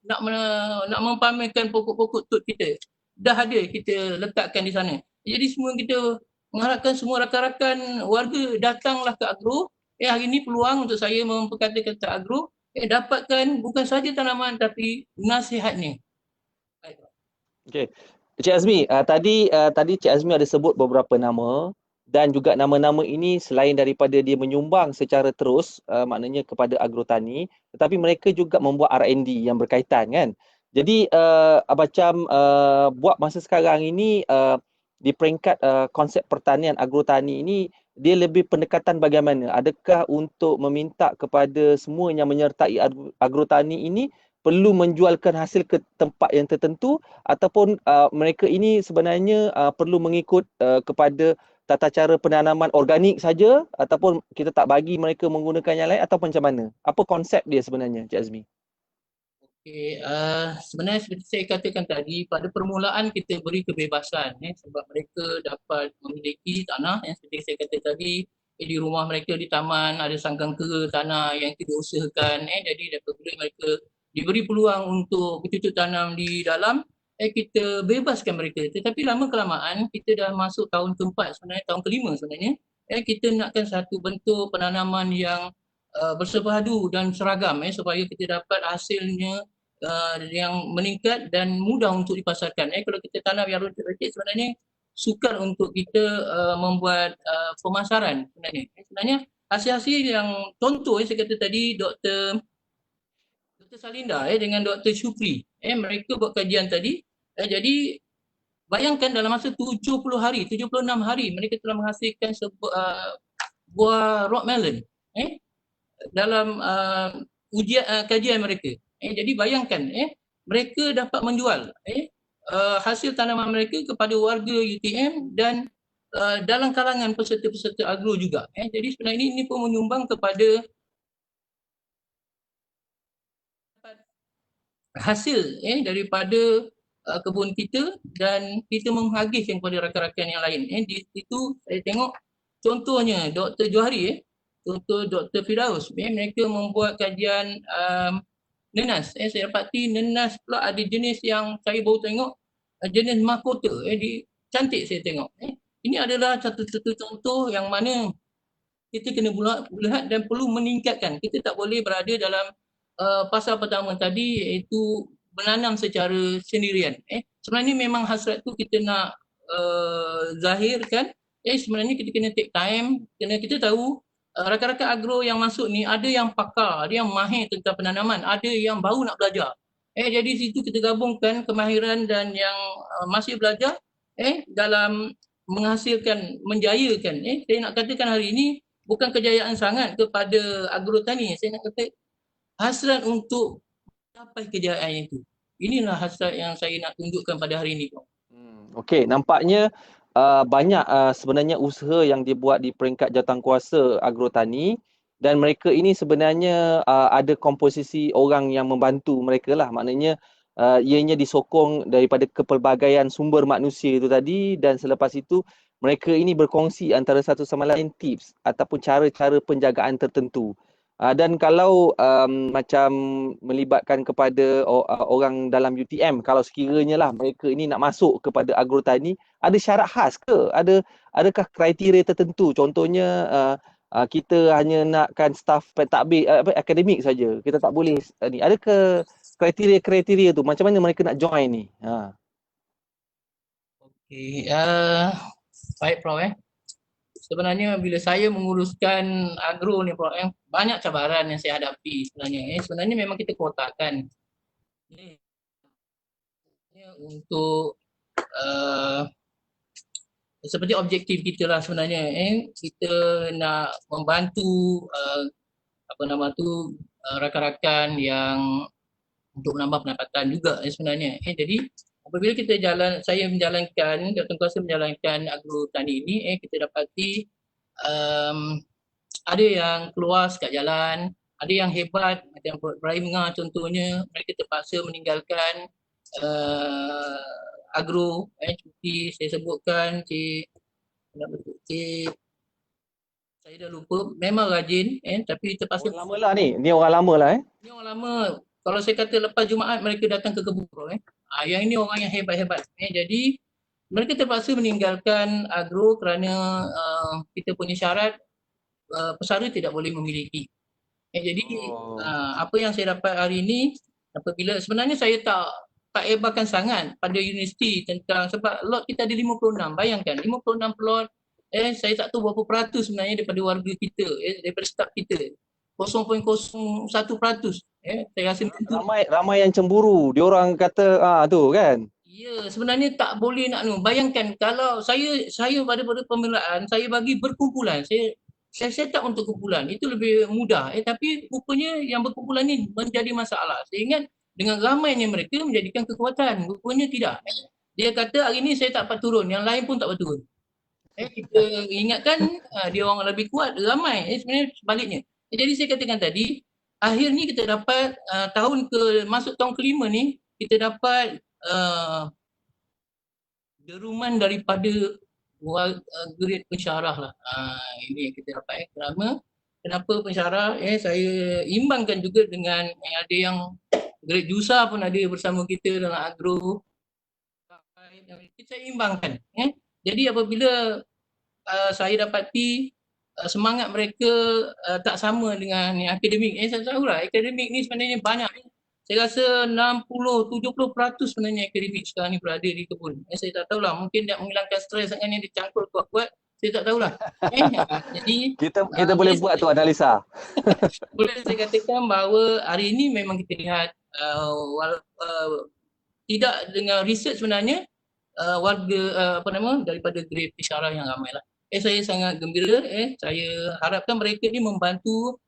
nak mempamerkan pokok-pokok tut kita dah ada kita letakkan di sana. Jadi semua kita mengharapkan semua rakan-rakan warga datanglah ke agro. Hari ini peluang untuk saya memperkatakan ke agro dapatkan bukan saja tanaman tapi nasihatnya. Okey. Cik Azmi, tadi Cik Azmi ada sebut beberapa nama dan juga nama-nama ini selain daripada dia menyumbang secara terus maknanya kepada agrotani, tetapi mereka juga membuat R&D yang berkaitan kan. Jadi macam buat masa sekarang ini di peringkat konsep pertanian agrotani ini dia lebih pendekatan bagaimana? Adakah untuk meminta kepada semua yang menyertai agrotani ini perlu menjualkan hasil ke tempat yang tertentu ataupun mereka ini sebenarnya perlu mengikut kepada tata cara penanaman organik saja ataupun kita tak bagi mereka menggunakan yang lain atau macam mana? Apa konsep dia sebenarnya, Cik Azmi? Sebenarnya seperti saya katakan tadi, pada permulaan kita beri kebebasan sebab mereka dapat memiliki tanah seperti saya kata tadi, di rumah mereka di taman ada sangkang kera tanah yang tidak usahakan jadi apabila mereka diberi peluang untuk bercucuk tanam di dalam kita bebaskan mereka. Tetapi lama kelamaan kita dah masuk tahun keempat sebenarnya, tahun kelima sebenarnya kita nakkan satu bentuk penanaman yang bersepadu dan seragam supaya kita dapat hasilnya yang meningkat dan mudah untuk dipasarkan. Kalau kita tanam yang runcit-runcit sebenarnya sukar untuk kita membuat pemasaran sebenarnya. Sebenarnya hasil-hasil yang contoh saya kata tadi Dr. Salinda dengan Dr. Syukri, mereka buat kajian tadi. Jadi bayangkan dalam masa 70 hari, 76 hari mereka telah menghasilkan buah rock melon dalam kajian mereka. Jadi bayangkan mereka dapat menjual hasil tanaman mereka kepada warga UTM dan dalam kalangan peserta-peserta agro juga. Jadi sebenarnya ini pun menyumbang kepada hasil daripada kebun kita dan kita mengagihkan kepada rakan-rakan yang lain. Di situ saya tengok contohnya Dr. Johari, contoh Dr. Firdaus, mereka membuat kajian nenas. Saya dapati nenas pula ada jenis yang saya baru tengok, jenis mahkota. Cantik saya tengok. Ini adalah satu-satu contoh yang mana kita kena lihat dan perlu meningkatkan. Kita tak boleh berada dalam pasal pertama tadi iaitu menanam secara sendirian. Sebenarnya memang hasrat tu kita nak zahirkan. Sebenarnya kita kena take time. Kerana kita tahu rakan-rakan agro yang masuk ni ada yang pakar, ada yang mahir tentang penanaman, ada yang baru nak belajar. Jadi situ kita gabungkan kemahiran dan yang masih belajar dalam menghasilkan, menjayakan. Saya nak katakan hari ini bukan kejayaan sangat kepada agrotani. Saya nak kata hasrat untuk capai kejayaan itu. Inilah hasrat yang saya nak tunjukkan pada hari ini. Okey, nampaknya banyak sebenarnya usaha yang dibuat di peringkat jawatankuasa agrotani dan mereka ini sebenarnya ada komposisi orang yang membantu mereka lah. Maknanya ianya disokong daripada kepelbagaian sumber manusia itu tadi, dan selepas itu mereka ini berkongsi antara satu sama lain tips ataupun cara-cara penjagaan tertentu. Dan kalau macam melibatkan kepada orang dalam UTM, kalau sekiranya lah mereka ini nak masuk kepada agrotani, ada syarat khas ke? Adakah kriteria tertentu? Contohnya kita hanya nakkan staf pentadbir akademik saja. Kita tak boleh ni. Adakah kriteria-kriteria tu? Macam mana mereka nak join ni? Okey, baik Prof. Sebenarnya bila saya menguruskan agro ni Prof, banyak cabaran yang saya hadapi sebenarnya. Sebenarnya memang kita kotakan untuk seperti objektif kita lah sebenarnya. Kita nak membantu rakan-rakan yang untuk menambah pendapatan juga sebenarnya. Jadi apabila saya menjalankan, jawatankuasa menjalankan agrotani ini, kita dapati ada yang keluar sekat jalan, ada yang hebat macam Ibrahim Ngah contohnya, mereka terpaksa meninggalkan agro. Seperti saya sebutkan, Cik saya dah lupa, memang rajin tapi terpaksa. Orang lama lah ni. Ni orang lama lah Ni orang lama. Kalau saya kata lepas Jumaat mereka datang ke kebun Prof. Yang ini orang yang hebat-hebat. Jadi mereka terpaksa meninggalkan agro kerana kita punya syarat pesara tidak boleh memiliki. Jadi apa yang saya dapat hari ini, apabila sebenarnya saya tak ebarkan sangat pada universiti tentang, sebab lot kita ada 56. Bayangkan 56 plot, saya tak tahu berapa peratus sebenarnya daripada warga kita, daripada staf kita. 0.01%. Saya rasa ramai yang cemburu. Diorang kata tu kan. Ya, sebenarnya tak boleh nak bayangkan kalau saya pada pembelaan saya bagi berkumpulan. Saya set up untuk kumpulan. Itu lebih mudah. Tapi rupanya yang berkumpulan ni menjadi masalah. Saya ingat dengan ramainya mereka menjadikan kekuatan. Rupanya tidak. Dia kata hari ni saya tak dapat turun, yang lain pun tak dapat turun. Kita ingatkan dia orang lebih kuat, ramai. Sebenarnya sebaliknya. Jadi saya katakan tadi, akhirnya kita dapat masuk tahun kelima ni, kita dapat deruman daripada grade pensyarah lah. Ini yang kita dapat. Kenapa pensyarah? Saya imbangkan juga dengan ada yang grade jusa pun ada bersama kita dalam agro. Kita imbangkan. Jadi apabila saya dapati semangat mereka tak sama dengan yang akademik. Saya tahulah akademik ni sebenarnya banyak. Saya rasa 60-70% sebenarnya akademik sekarang ni berada di kebun. Saya tak tahulah, mungkin dia menghilangkan stres dengan yang dicangkul kuat-kuat. Saya tak tahulah. Jadi kita boleh buat tu analisa. Boleh saya katakan bahawa hari ini memang kita lihat tidak dengan research sebenarnya warga daripada grade pensyarah yang ramai lah. Saya sangat gembira. Saya harapkan mereka ni membantu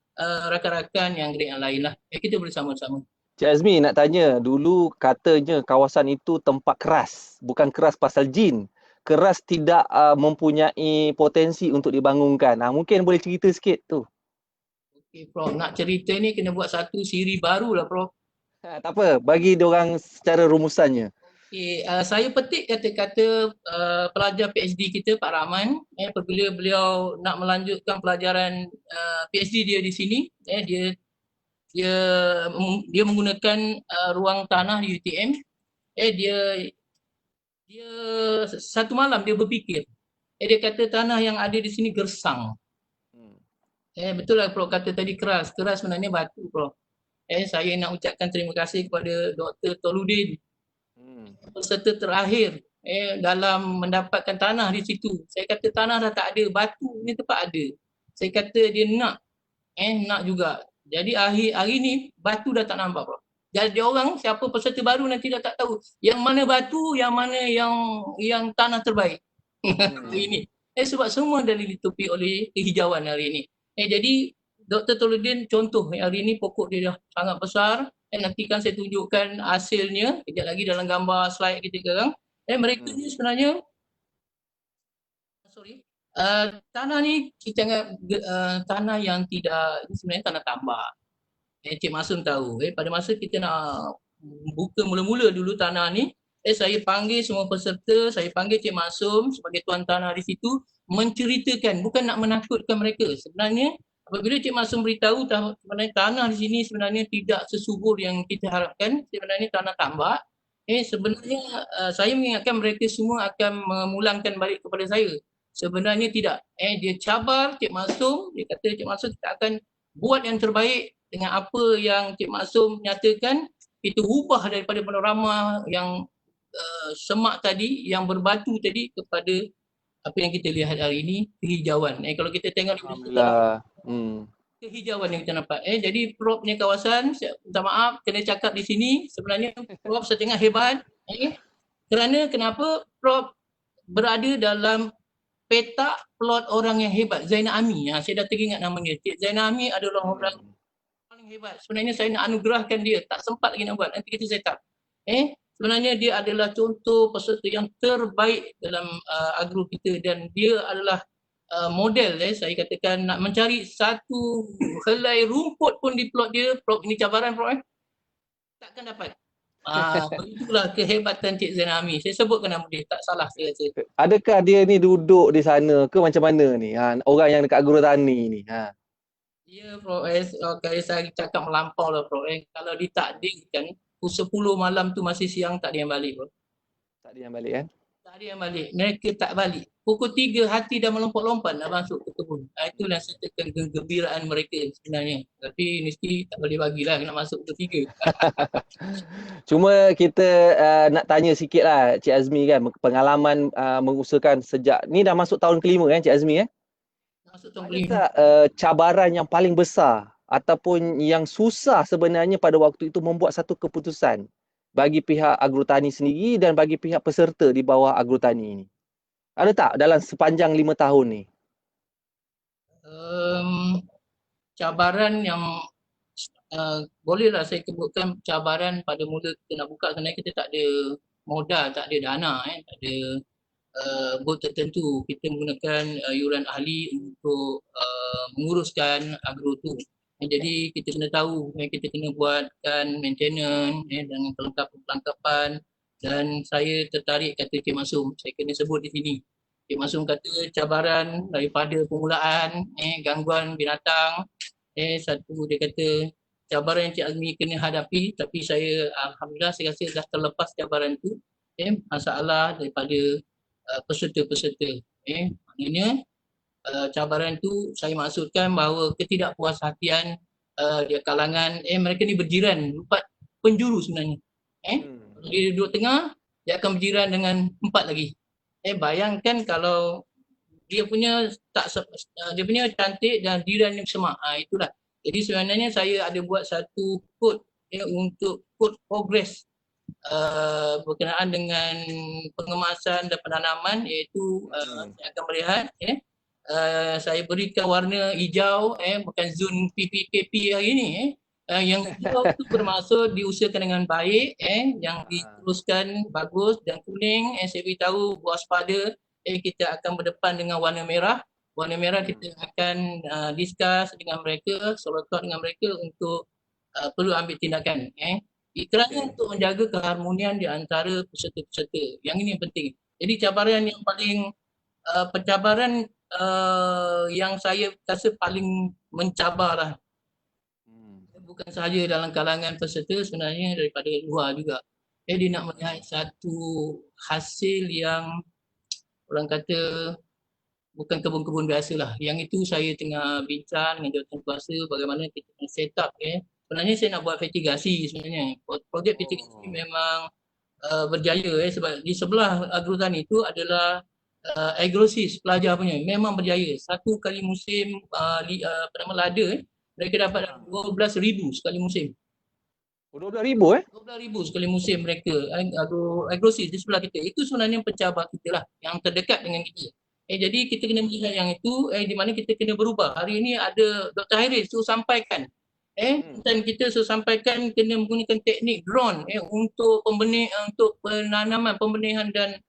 rakan-rakan yang grade yang lain lah. Kita boleh sama-sama. Cik Azmi nak tanya, dulu katanya kawasan itu tempat keras. Bukan keras pasal jin. Keras tidak mempunyai potensi untuk dibangunkan. Mungkin boleh cerita sikit tu. Okey Prof, nak cerita ni kena buat satu siri baru lah Prof. Tak apa, bagi diorang secara rumusannya. Okey, saya petik kata-kata pelajar PhD kita Pak Rahman, apabila beliau nak melanjutkan pelajaran PhD dia di sini, dia menggunakan ruang tanah di UTM. Dia satu malam dia berfikir. Dia kata tanah yang ada di sini gersang. Betul lah Prof kata tadi keras. Keras sebenarnya batu Prof. Saya nak ucapkan terima kasih kepada Dr. Toludin, peserta terakhir dalam mendapatkan tanah di situ. Saya kata tanah dah tak ada, batu ni tempat ada. Saya kata dia nak juga. Jadi hari ni batu dah tak nampak Prof. Jadi orang siapa peserta baru nanti dah tak tahu yang mana batu, yang mana yang tanah terbaik. Ini. Sebab semua dah ditutupi oleh kehijauan hari ini. Jadi Dr. Toludin contoh hari ini pokok dia dah sangat besar. Nanti kan saya tunjukkan hasilnya kejap lagi dalam gambar slide kita sekarang. Mereka ni sebenarnya tanah ni kita anggap tanah yang tidak, ini sebenarnya tanah tambak. Cik Masum tahu, pada masa kita nak buka mula-mula dulu tanah ni, saya panggil semua peserta, saya panggil Cik Masum sebagai tuan tanah di situ, menceritakan, bukan nak menakutkan mereka. Sebenarnya, apabila Cik Masum beritahu sebenarnya tanah di sini sebenarnya tidak sesubur yang kita harapkan, sebenarnya tanah tambak, sebenarnya saya mengingatkan mereka semua akan memulangkan balik kepada saya. Sebenarnya tidak. Dia cabar Cik Masum, dia kata Cik Masum kita akan buat yang terbaik dengan apa yang Cik Maksum nyatakan, kita ubah daripada panorama yang semak tadi, yang berbatu tadi kepada apa yang kita lihat hari ini, kehijauan. Kalau kita tengok kehijauan yang kita nampak. Jadi Prof punya kawasan, saya minta maaf kena cakap di sini, sebenarnya Prof setengah hebat. Kerana kenapa Prof berada dalam petak plot orang yang hebat, Zainal Ami. Saya dah teringat namanya. Cik Zainal Ami adalah orang hebat. Sebenarnya saya nak anugerahkan dia. Tak sempat lagi nak buat. Nanti kita set up. Sebenarnya dia adalah contoh peserta yang terbaik dalam agro kita dan dia adalah model. Saya katakan nak mencari satu helai rumput pun di plot dia. Prof, ini cabaran Prof. Takkan dapat. Itulah kehebatan Cik Zainal. Saya sebutkan nama dia. Tak salah saya rasa. Adakah dia ni duduk di sana ke macam mana ni? Orang yang dekat agrotani ni. Ya, Prof. Kalau saya cakap melampau lah, Prof. Kalau ditakdirkan, pukul 10 malam tu masih siang, tak ada yang balik, Prof. Tak ada yang balik kan? Tak ada yang balik. Mereka tak balik. Pukul 3 hati dah melompat-lompat nak masuk ke kebun. Itulah saya tekan kegembiraan mereka sebenarnya. Tapi mesti tak boleh bagilah nak masuk pukul 3. Cuma kita nak tanya sikit lah Cik Azmi kan, pengalaman mengusahakan sejak, ni dah masuk tahun kelima kan Cik Azmi Adakah cabaran yang paling besar ataupun yang susah sebenarnya pada waktu itu membuat satu keputusan bagi pihak agrotani sendiri dan bagi pihak peserta di bawah agrotani ini? Ada tak dalam sepanjang 5 tahun ni? Cabaran yang bolehlah saya sebutkan cabaran pada mula kita nak buka kerana kita tak ada modal, tak ada dana, tak ada bot tertentu. Kita menggunakan yuran ahli untuk menguruskan agro tu. Jadi kita kena tahu, kita kena buatkan maintenance dengan kelengkapan. Dan saya tertarik kata Cik Masum, saya kena sebut di sini. Cik Masum kata cabaran daripada permulaan, gangguan binatang. Satu dia kata cabaran yang Cik Azmi kena hadapi, tapi saya alhamdulillah saya rasa dah terlepas cabaran tu. Masalah daripada peserta-peserta. Maknanya cabaran tu saya maksudkan bahawa ketidakpuashatian di kalangan mereka ni berjiran 4 penjuru sebenarnya. Dia duduk tengah, dia akan berjiran dengan 4 lagi. Bayangkan kalau dia punya dia punya cantik dan jiran yang semak. Itulah. Jadi sebenarnya saya ada buat satu code untuk code progress berkenaan dengan pengemasan dan penanaman, iaitu saya akan melihat saya berikan warna hijau, bukan zon PPKP hari ini, yang hijau itu bermaksud diusahakan dengan baik, yang diteruskan bagus, dan kuning saya beritahu waspada, kita akan berdepan dengan warna merah. Warna merah kita akan discuss dengan mereka, sorotan dengan mereka untuk perlu ambil tindakan. Kerana untuk menjaga keharmonian di antara peserta-peserta. Yang ini yang penting. Jadi cabaran yang paling pencabaran yang saya rasa paling mencabarlah. Bukan sahaja dalam kalangan peserta, sebenarnya daripada luar juga. Dia nak melihat satu hasil yang orang kata bukan kebun-kebun biasa lah. Yang itu saya tengah bincang dengan jawatankuasa bagaimana kita akan set up. Sebenarnya saya nak buat mitigasi sebenarnya. Projek mitigasi memang berjaya sebab di sebelah agrotani itu adalah agrosis pelajar punya. Memang berjaya. Satu kali musim lada, mereka dapat 12,000 sekali musim. Oh, 12,000 12,000 sekali musim mereka agrosis di sebelah kita. Itu sebenarnya pencabar kita lah yang terdekat dengan kita. Jadi kita kena melihat yang itu di mana kita kena berubah. Hari ini ada Dr. Hairis suruh sampaikan dan kita suruh sampaikan kena menggunakan teknik drone untuk untuk penanaman, pembenihan dan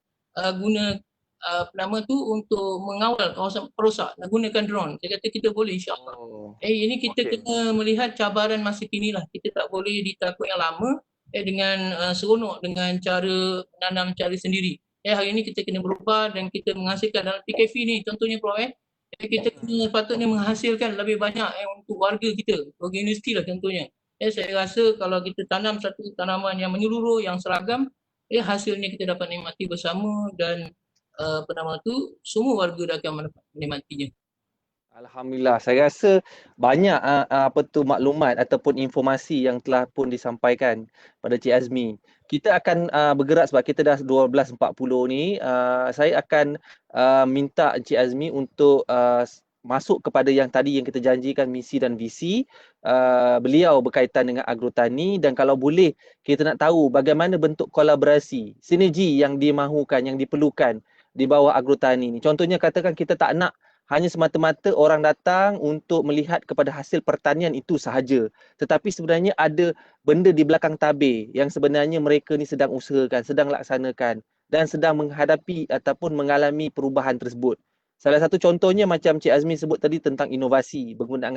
guna nama tu untuk mengawal kawasan perosak. Nak gunakan drone. Saya kata kita boleh, insya-Allah. Ini kita kena melihat cabaran masa kini lah. Kita tak boleh ditakut yang lama dengan seronok dengan cara menanam cara sendiri. Hari ini kita kena berubah dan kita menghasilkan dalam PKV ni contohnya Prof. Kita kena patutnya menghasilkan lebih banyak untuk warga kita, warga universiti lah contohnya. Saya rasa kalau kita tanam satu tanaman yang menyeluruh, yang seragam, hasilnya kita dapat nikmati bersama dan apa nama tu, semua warga akan menikmatinya. Alhamdulillah, saya rasa banyak maklumat ataupun informasi yang telah pun disampaikan pada Cik Azmi. Kita akan bergerak sebab kita dah 12.40 ni. Saya akan minta Cik Azmi untuk masuk kepada yang tadi yang kita janjikan misi dan visi beliau berkaitan dengan agrotani, dan kalau boleh kita nak tahu bagaimana bentuk kolaborasi, sinergi yang dimahukan, yang diperlukan di bawah agrotani ni. Contohnya katakan kita tak nak hanya semata-mata orang datang untuk melihat kepada hasil pertanian itu sahaja. Tetapi sebenarnya ada benda di belakang tabir yang sebenarnya mereka ni sedang usahakan, sedang laksanakan dan sedang menghadapi ataupun mengalami perubahan tersebut. Salah satu contohnya macam Cik Azmi sebut tadi tentang inovasi berguna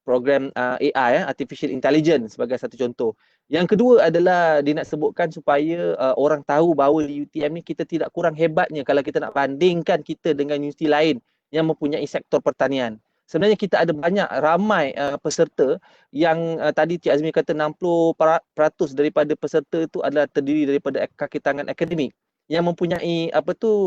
program AI, Artificial Intelligence sebagai satu contoh. Yang kedua adalah dia nak sebutkan supaya orang tahu bahawa di UTM ni kita tidak kurang hebatnya kalau kita nak bandingkan kita dengan universiti lain yang mempunyai sektor pertanian. Sebenarnya kita ada ramai peserta yang tadi Cik Azmi kata 60% daripada peserta itu adalah terdiri daripada kaki tangan akademik yang mempunyai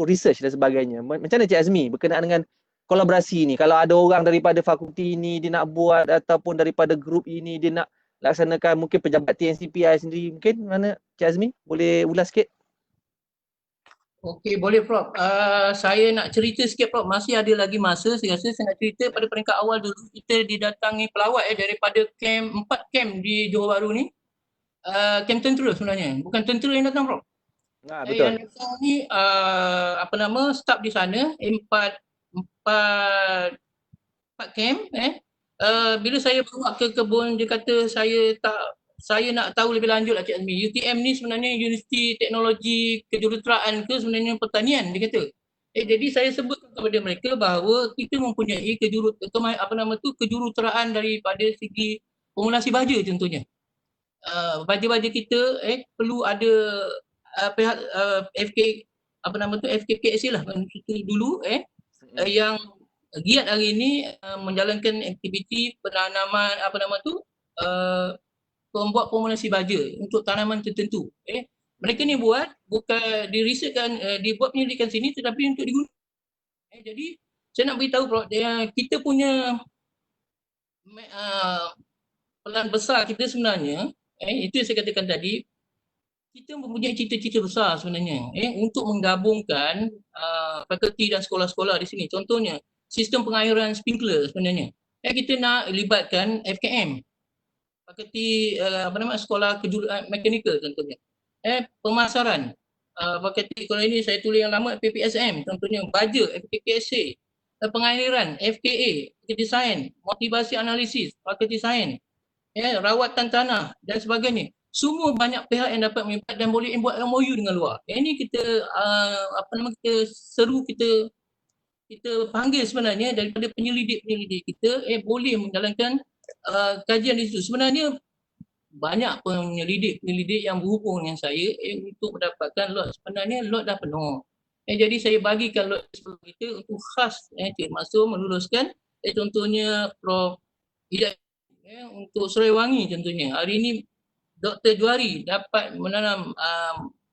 research dan sebagainya. Macam mana Cik Azmi berkenaan dengan kolaborasi ni? Kalau ada orang daripada fakulti ini dia nak buat ataupun daripada grup ini dia nak laksanakan, mungkin pejabat TNCPI sendiri, mungkin mana Cik Azmi boleh ulas sikit? Okey, boleh Prof. Saya nak cerita sikit Prof. Masih ada lagi masa. Saya rasa saya nak cerita pada peringkat awal dulu. Kita didatangi pelawat daripada camp, 4 camp di Johor Bahru ni. Camp tentera sebenarnya. Bukan tentera yang datang Prof. Betul. Yang datang ni staf di sana. 4 camp. Bila saya bawa ke kebun, dia kata saya nak tahu lebih lanjut lah Cik Azmi. UTM ni sebenarnya Universiti Teknologi Kejuruteraan ke sebenarnya pertanian dia kata. Jadi saya sebut kepada mereka bahawa kita mempunyai kejuruteraan daripada segi formulasi baja contohnya. Baja-baja kita perlu ada pihak FKKSA lah dulu yang giat hari ini menjalankan aktiviti penanaman membuat formulasi baja untuk tanaman tertentu. Mereka ni bukan dibuat penyelidikan sini tetapi untuk digunakan. Jadi saya nak beritahu Prof, kita punya pelan besar kita sebenarnya, itu yang saya katakan tadi, kita mempunyai cita-cita besar sebenarnya untuk menggabungkan fakulti dan sekolah-sekolah di sini. Contohnya sistem pengairan sprinkler sebenarnya. Kita nak libatkan FKM, fakulti sekolah mekanikal contohnya. Pemasaran, fakulti kalau ini saya tulis yang lama PPSM contohnya, baja FKKSA, pengairan FKA, fakulti sains, motivasi analisis, fakulti sains, rawatan tanah dan sebagainya. Semua banyak pihak yang dapat melibat dan boleh buat MOU dengan luar. Ini kita kita seru, kita panggil sebenarnya daripada penyelidik-penyelidik kita boleh menjalankan kajian di situ. Sebenarnya banyak penyelidik yang berhubung dengan saya untuk mendapatkan lot. Sebenarnya lot dah penuh. Jadi saya bagikan lot sebelum kita untuk khas Cik Maksum meluluskan. Contohnya Prof Hidayat untuk Serai Wangi contohnya. Hari ini Dr. Juari dapat menanam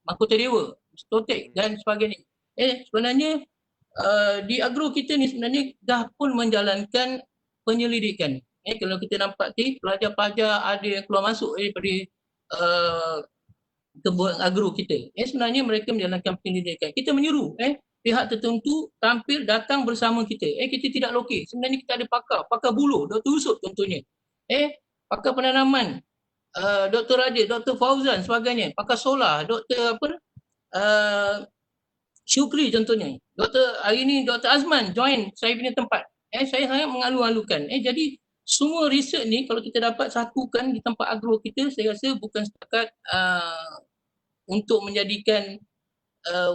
mahkota dewa, stotek dan sebagainya. Sebenarnya di agro kita ni sebenarnya dah pun menjalankan penyelidikan. Kalau kita nampak pelajar-pelajar ada yang keluar masuk daripada kebun agro kita. Sebenarnya mereka menjalankan penyelidikan. Kita menyeru pihak tertentu datang bersama kita. Kita tidak lokek. Sebenarnya kita ada pakar buluh, Dr. Yusuf contohnya. Pakar penanaman Dr. Raja, Dr. Fauzan sebagainya, pakar solar, Dr. Syukri contohnya. Hari ni Dr. Azman join saya punya tempat. Saya sangat mengalu-alukan. Jadi semua research ni kalau kita dapat satukan di tempat agro kita, saya rasa bukan setakat untuk menjadikan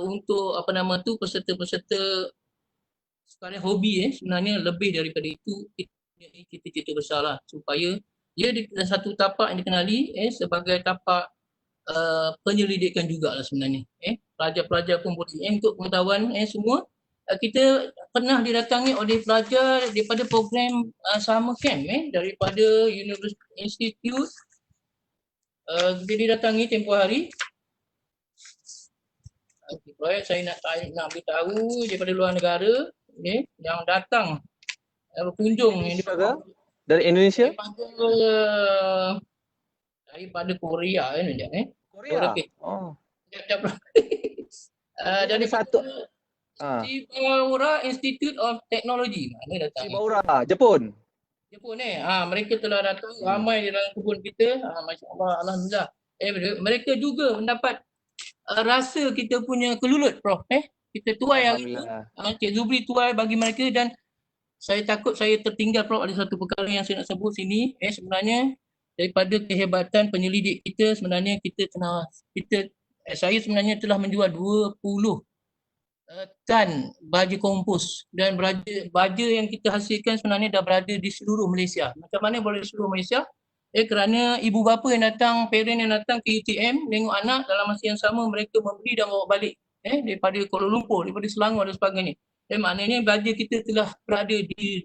untuk peserta-peserta sekalian hobi, sebenarnya lebih daripada itu cita-cita besar lah supaya dia di satu tapak yang dikenali sebagai tapak penyelidikan juga lah sebenarnya. Pelajar-pelajar pun boleh untuk pengetahuan semua. Kita pernah didatangi oleh pelajar daripada program summer camp daripada University Institute. Kita didatangi tempoh hari. Saya nak beritahu daripada luar negara yang datang berkunjung dari Indonesia, daripada Korea Korea. Dari Shibaura Institute of Technology. Mana datang? Shibaura, Jepun. Mereka telah datang ramai di dalam kebun kita. Masya-Allah, alhamdulillah. Mereka juga mendapat rasa kita punya kelulut, Prof. Kita tuai hari tu. Cik Zubri tuai bagi mereka dan saya takut saya tertinggal, Prof. Ada satu perkara yang saya nak sebut sini. Sebenarnya daripada kehebatan penyelidik kita, sebenarnya saya sebenarnya telah menjual 20 tan baja kompos dan baja yang kita hasilkan sebenarnya dah berada di seluruh Malaysia. Macam mana boleh seluruh Malaysia? Kerana ibu bapa yang datang, parent yang datang ke UTM tengok anak, dalam masa yang sama mereka membeli dan bawa balik daripada Kuala Lumpur, daripada Selangor dan sebagainya. Maknanya baja kita telah berada di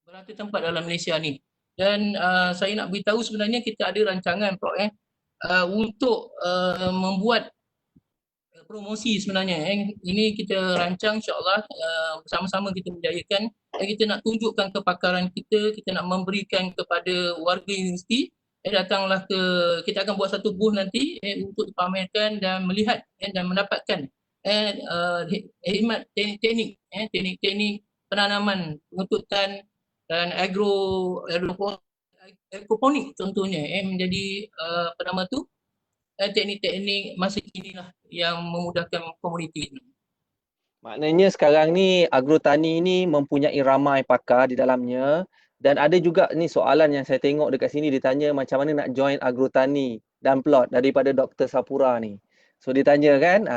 berapa tempat dalam Malaysia ni. Dan saya nak beritahu sebenarnya kita ada rancangan, Prof, untuk membuat promosi sebenarnya. Ini kita rancang insya-Allah bersama-sama kita menjayakan. Kita nak tunjukkan kepakaran kita nak memberikan kepada warga universiti. Datanglah kita akan buat satu booth nanti untuk dipamerkan dan melihat dan mendapatkan khidmat teknik penanaman, pengututan dan agroponik contohnya menjadi teknik-teknik masa kini lah yang memudahkan komuniti. Maknanya sekarang ni agrotani ni mempunyai ramai pakar di dalamnya dan ada juga ni soalan yang saya tengok dekat sini ditanya macam mana nak join agrotani dan plot daripada Dr. Sapura ni. So dia tanya kan,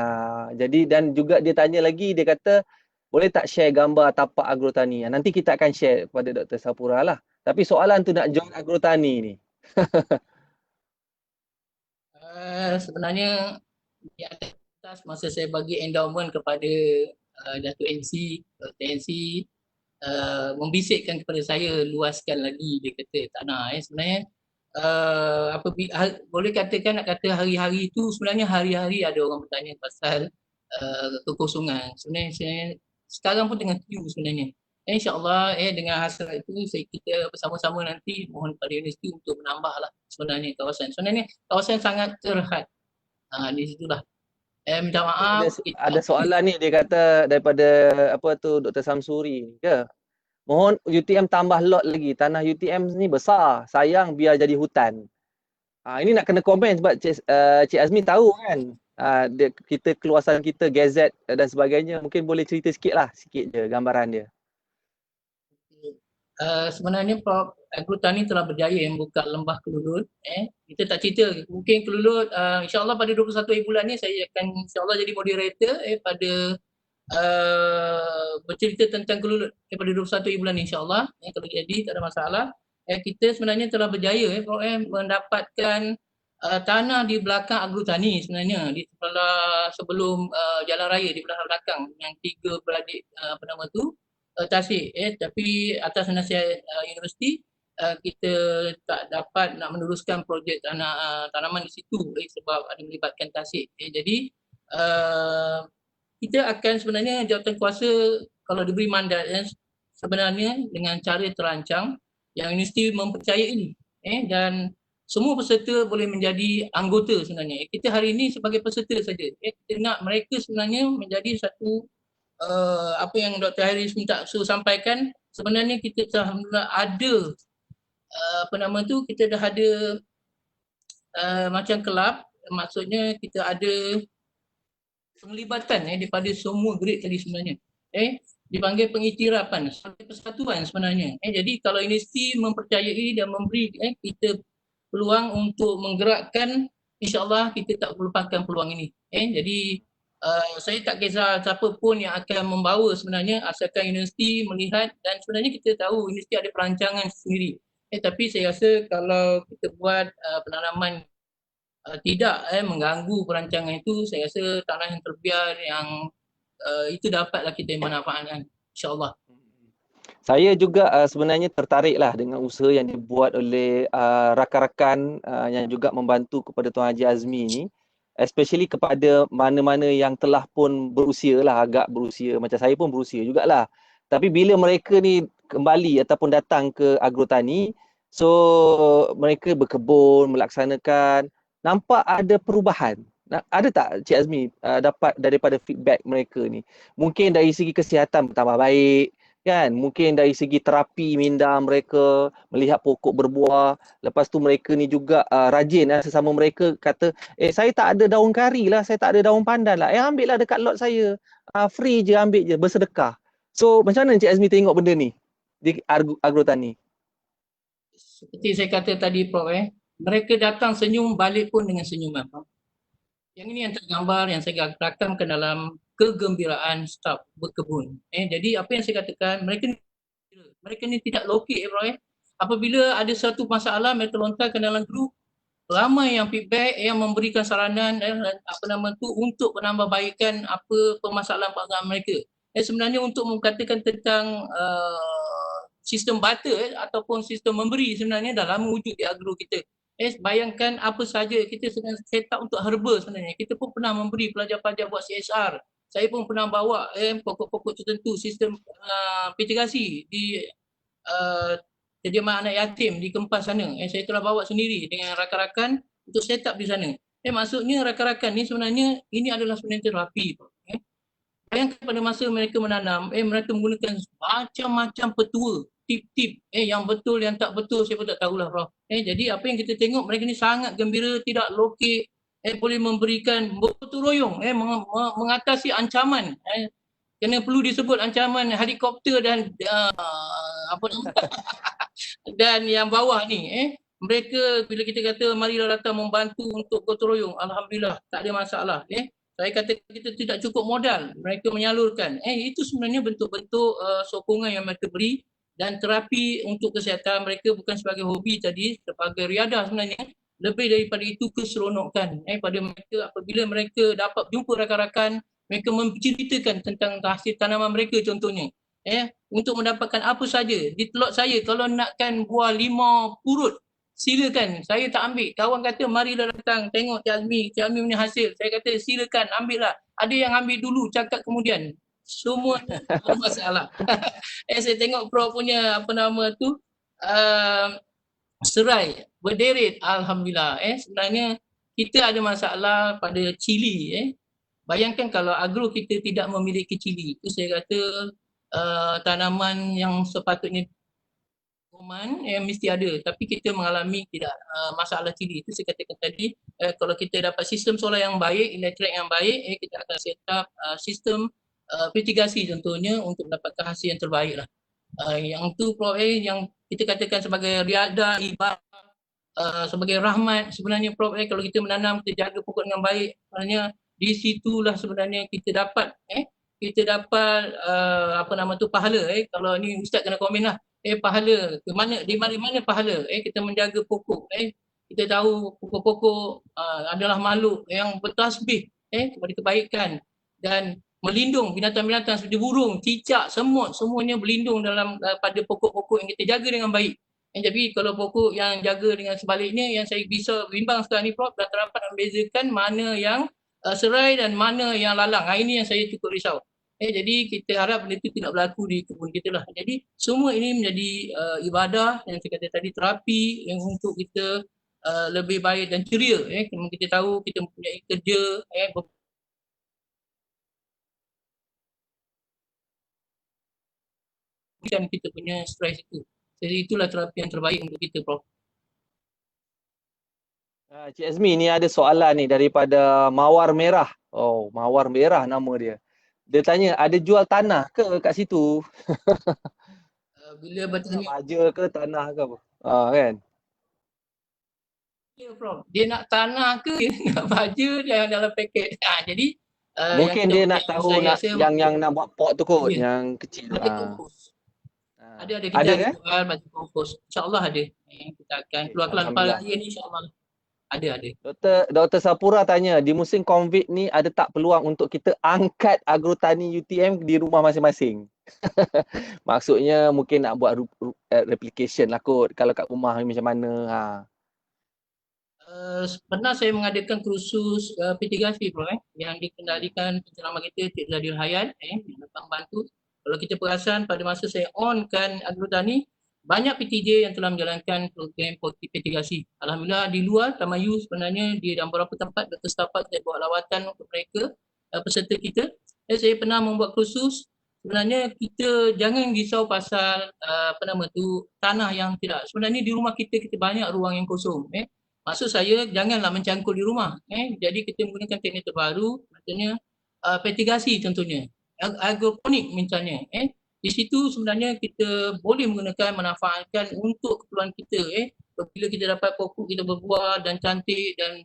jadi dan juga dia tanya lagi, dia kata boleh tak share gambar tapak agrotani? Nanti kita akan share kepada Dr. Sapura lah. Tapi soalan tu nak join agrotani ni. Sebenarnya di atas masa saya bagi endowment kepada Datuk MC, TNC membisikkan kepada saya luaskan lagi, dia kata tak nak sebenarnya boleh katakan nak kata hari-hari itu sebenarnya hari-hari ada orang bertanya pasal kekosongan. Sebenarnya sekarang pun tengah queue sebenarnya. InsyaAllah dengan hasil itu kita bersama-sama nanti mohon pada universiti untuk menambahlah sebenarnya kawasan. Sebenarnya kawasan sangat terhad. Di situlah. Minta maaf. Ada soalan ni, dia kata daripada Dr. Samsuri ke? Mohon UTM tambah lot lagi. Tanah UTM ni besar. Sayang biar jadi hutan. Ini nak kena komen sebab Cik Azmi tahu kan. Kita keluasan kita, gazet dan sebagainya. Mungkin boleh cerita sikit je gambaran dia. Sebenarnya Prof, agrotani telah berjaya membuka lembah Kelulut. Kita tak cerita, mungkin Kelulut insyaAllah pada 21 bulan ni saya akan insyaAllah jadi moderator pada bercerita tentang Kelulut pada 21 bulan insyaAllah. Kalau jadi tak ada masalah. Kita sebenarnya telah berjaya Prof, mendapatkan tanah di belakang agrotani sebenarnya di sebelah sebelum jalan raya di belakang belakang yang 3 beradik tasik tapi atas nasihat universiti kita tak dapat nak meneruskan projek tanaman di situ sebab ada melibatkan tasik. Jadi kita akan sebenarnya jawatan kuasa kalau diberi mandat sebenarnya dengan cara terancang yang universiti mempercayai dan semua peserta boleh menjadi anggota sebenarnya. Kita hari ini sebagai peserta saja. Kita nak mereka sebenarnya menjadi satu apa yang Dr. Haris minta sampaikan, sebenarnya kita dah ada kita dah ada macam kelab, maksudnya kita ada penglibatan daripada semua grade tadi sebenarnya. Dipanggil pengiktirafan, satu persatuan sebenarnya. Jadi kalau universiti mempercayai dan memberi kita peluang untuk menggerakkan, insya-Allah kita tak melupakan peluang ini. Jadi saya tak kisah siapa pun yang akan membawa sebenarnya, asalkan universiti melihat, dan sebenarnya kita tahu universiti ada perancangan sendiri. Tapi saya rasa kalau kita buat penanaman tidak mengganggu perancangan itu, saya rasa tanah yang terbiar yang itu dapatlah kita manfaatkan, insya-Allah. Saya juga sebenarnya tertariklah dengan usaha yang dibuat oleh rakan-rakan yang juga membantu kepada Tuan Haji Azmi ini, especially kepada mana-mana yang telah pun berusia lah, agak berusia, macam saya pun berusia jugalah. Tapi bila mereka ni kembali ataupun datang ke agrotani, so mereka berkebun, melaksanakan, nampak ada perubahan. Ada tak Cik Azmi dapat daripada feedback mereka ni? Mungkin dari segi kesihatan bertambah baik, kan, mungkin dari segi terapi minda mereka, melihat pokok berbuah. Lepas tu mereka ni juga rajin sesama mereka kata, saya tak ada daun kari lah, saya tak ada daun pandan lah, ambil lah dekat lot saya, free je, ambil je, bersedekah. So macam mana Encik Azmi tengok benda ni di agrotani? Seperti saya kata tadi Prof, mereka datang senyum, balik pun dengan senyuman, Prof. Yang ini yang tergambar, yang saya rakamkan dalam kegembiraan staf berkebun. Jadi apa yang saya katakan, mereka ni tidak lokek, Prof. Apabila ada satu masalah, mereka lontarkan dalam grup, ramai yang feedback, yang memberikan saranan untuk menambahbaikkan apa permasalahan mereka. Sebenarnya untuk mengatakan tentang sistem barter ataupun sistem memberi, sebenarnya dah lama wujud di agro kita. Bayangkan apa saja kita sedang set up untuk herba sebenarnya. Kita pun pernah memberi pelajar-pelajar buat CSR. Saya pun pernah bawa pokok-pokok tertentu sistem mitigasi di kediaman anak yatim di Kempas sana. Saya telah bawa sendiri dengan rakan-rakan untuk set up di sana. Maksudnya rakan-rakan ni sebenarnya ini adalah sebenarnya terapi. Bayangkan pada masa mereka menanam, mereka menggunakan macam-macam petua, tip-tip, yang betul, yang tak betul, saya pun tak tahulah, Prof. Jadi apa yang kita tengok, mereka ni sangat gembira, tidak lokek, boleh memberikan bergotong royong, mengatasi ancaman. Kena perlu disebut ancaman helikopter dan dan yang bawah ni, mereka bila kita kata marilah datang membantu untuk gotong royong, alhamdulillah tak ada masalah. Saya kata kita tidak cukup modal, mereka menyalurkan. Itu sebenarnya bentuk-bentuk sokongan yang mereka beri, dan terapi untuk kesihatan mereka bukan sebagai hobi tadi, sebagai riadah sebenarnya. Lebih daripada itu keseronokan pada mereka apabila mereka dapat jumpa rakan-rakan, mereka menceritakan tentang hasil tanaman mereka contohnya. Untuk mendapatkan apa saja. Di telok saya kalau nakkan buah 5 purut, silakan, saya tak ambil. Kawan kata marilah datang tengok Cik Azmi punya hasil. Saya kata silakan, ambil lah. Ada yang ambil dulu, cakap kemudian. Semua ada masalah. Saya tengok Prof punya serai berderet, alhamdulillah. Sebenarnya kita ada masalah pada cili. Bayangkan kalau agro kita tidak memiliki cili, itu saya kata tanaman yang sepatutnya mesti ada, tapi kita mengalami tidak masalah cili. Itu saya katakan tadi, kalau kita dapat sistem solar yang baik, elektrik yang baik, kita akan set up sistem mitigasi contohnya untuk mendapatkan hasil yang terbaik lah. Yang tu Prof, yang kita katakan sebagai riadah, ibadah, sebagai rahmat sebenarnya Prof, kalau kita menanam, kita jaga pokok dengan baik, sebenarnya di situlah sebenarnya kita dapat pahala. Kalau ni Ustaz kena komen lah, pahala di mana pahala. Kita menjaga pokok, kita tahu pokok-pokok adalah makhluk yang bertasbih kepada kebaikan dan melindung binatang-binatang seperti burung, cicak, semut, semuanya berlindung dalam pada pokok-pokok yang kita jaga dengan baik. Jadi kalau pokok yang jaga dengan sebaliknya, yang saya bisa bimbang sekarang ni Prof, dah terdapat membezakan mana yang serai dan mana yang lalang. Ini yang saya cukup risau. Jadi kita harap benda itu tidak berlaku di kebun kita lah. Jadi semua ini menjadi ibadah yang saya kata tadi, terapi yang untuk kita lebih baik dan ceria. Kita tahu kita mempunyai kerja, bukan kita punya stres itu. Jadi itulah terapi yang terbaik untuk kita, Prof. Cik Azmi ni ada soalan ni daripada Mawar Merah. Oh, Mawar Merah nama dia. Dia tanya, ada jual tanah ke kat situ? Bila bertanya, Baja ke tanah ke apa? Kan? ya Prof, dia nak tanah ke dia nak baja yang dalam paket. Jadi yang Mungkin dia nak yang tahu saya nak rasa yang nak buat pot tu kot, ya, yang kecil tu. ada kompos. Ada kita Ada ada eh? jual baju kompos. InsyaAllah ada. Kita akan keluar-keluar lepas Alhamdulillah. raya ni insyaAllah. Ada. Dr. Sapura tanya, di musim COVID ni ada tak peluang untuk kita angkat agrotani UTM di rumah masing-masing? Maksudnya mungkin nak buat replication lah kot. Kalau kat rumah ni macam mana? Pernah saya mengadakan kursus mitigasi Prof, yang dikendalikan penceramah kita Cik Zadir Hayat yang datang bantu. Kalau kita perasan pada masa saya onkan agrotani, banyak PTJ yang telah menjalankan program mitigasi. Alhamdulillah di luar Tamayu sebenarnya di dalam beberapa tempat Dr. Setapak saya buat lawatan untuk mereka peserta kita. Saya pernah membuat kursus. Sebenarnya kita jangan risau pasal tanah yang tidak. Sebenarnya di rumah kita banyak ruang yang kosong. Maksud saya janganlah mencangkul di rumah. Jadi kita menggunakan teknik terbaru, maksudnya mitigasi contohnya, agroponik misalnya. Di situ sebenarnya kita boleh manfaatkan untuk keperluan kita. Bila kita dapat pokok kita berbuah dan cantik, dan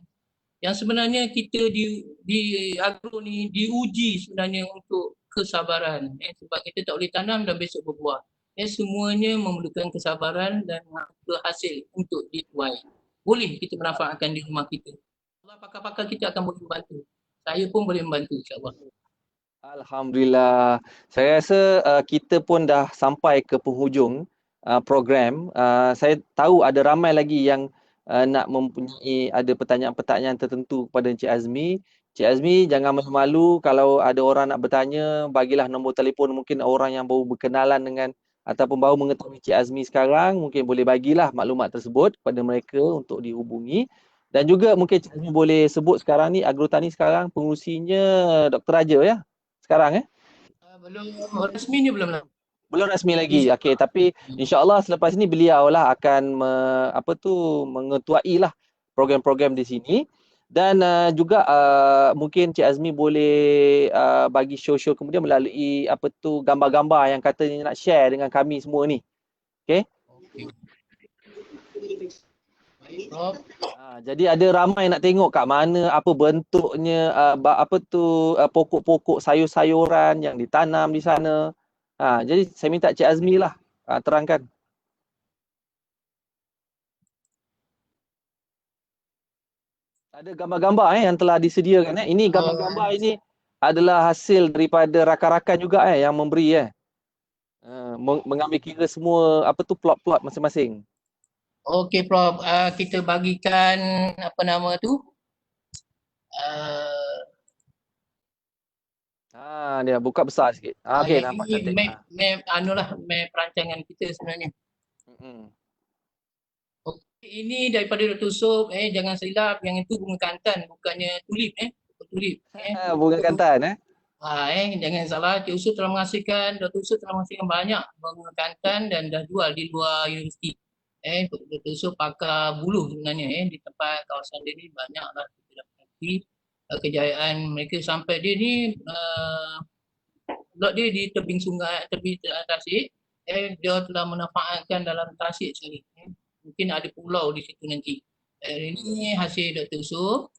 yang sebenarnya kita di agro ni diuji sebenarnya untuk kesabaran. Sebab kita tak boleh tanam dan besok berbuah. Semuanya memerlukan kesabaran dan hasil untuk dituai. Boleh kita manfaatkan di rumah kita. Allah pakar-pakar kita akan boleh membantu. Saya pun boleh membantu insya-Allah. Alhamdulillah. Saya rasa kita pun dah sampai ke penghujung program. Saya tahu ada ramai lagi yang nak mempunyai ada pertanyaan-pertanyaan tertentu kepada Encik Azmi. Encik Azmi jangan malu-malu kalau ada orang nak bertanya, bagilah nombor telefon mungkin orang yang baru berkenalan dengan ataupun baru mengetahui Encik Azmi sekarang, mungkin boleh bagilah maklumat tersebut kepada mereka untuk dihubungi. Dan juga mungkin Encik Azmi boleh sebut sekarang ni agrotani sekarang pengurusinya Dr. Raja ya? Sekarang Belum resminya belum lah. Belum rasmi lagi. Okey, tapi insya-Allah selepas ini beliau lah akan mengetuai lah program-program di sini. Dan juga mungkin Cik Azmi boleh bagi show-show kemudian melalui gambar-gambar yang katanya nak share dengan kami semua ni. Okey? Jadi ada ramai nak tengok kat mana apa bentuknya pokok-pokok sayur-sayuran yang ditanam di sana. Jadi saya minta Cik Azmi lah terangkan. Ada gambar-gambar yang telah disediakan. Ini gambar-gambar ini adalah hasil daripada rakan-rakan juga yang memberi mengambil kira semua plot-plot masing-masing. Okey Prof, kita bagikan dia buka besar sikit. Okey, nampak cantik. Map perancangan kita sebenarnya. Ini daripada Dr. Sob, jangan silap, yang itu bunga kantan, bukannya tulip, tulip. Bunga kantan, jangan salah, Cik Usop telah menghasilkan, Dr. Usop telah menghasilkan banyak bunga kantan dan dah jual di luar universiti. Dr. Usop pakar buluh sebenarnya, di tempat kawasan dia ni banyaklah kita dapati kejayaan mereka sampai dia ni plot dia di tebing sungai, tepi tasik, dia telah manfaatkan dalam tasik sekali. Mungkin ada pulau di situ nanti. Ini hasil Dr. Usop.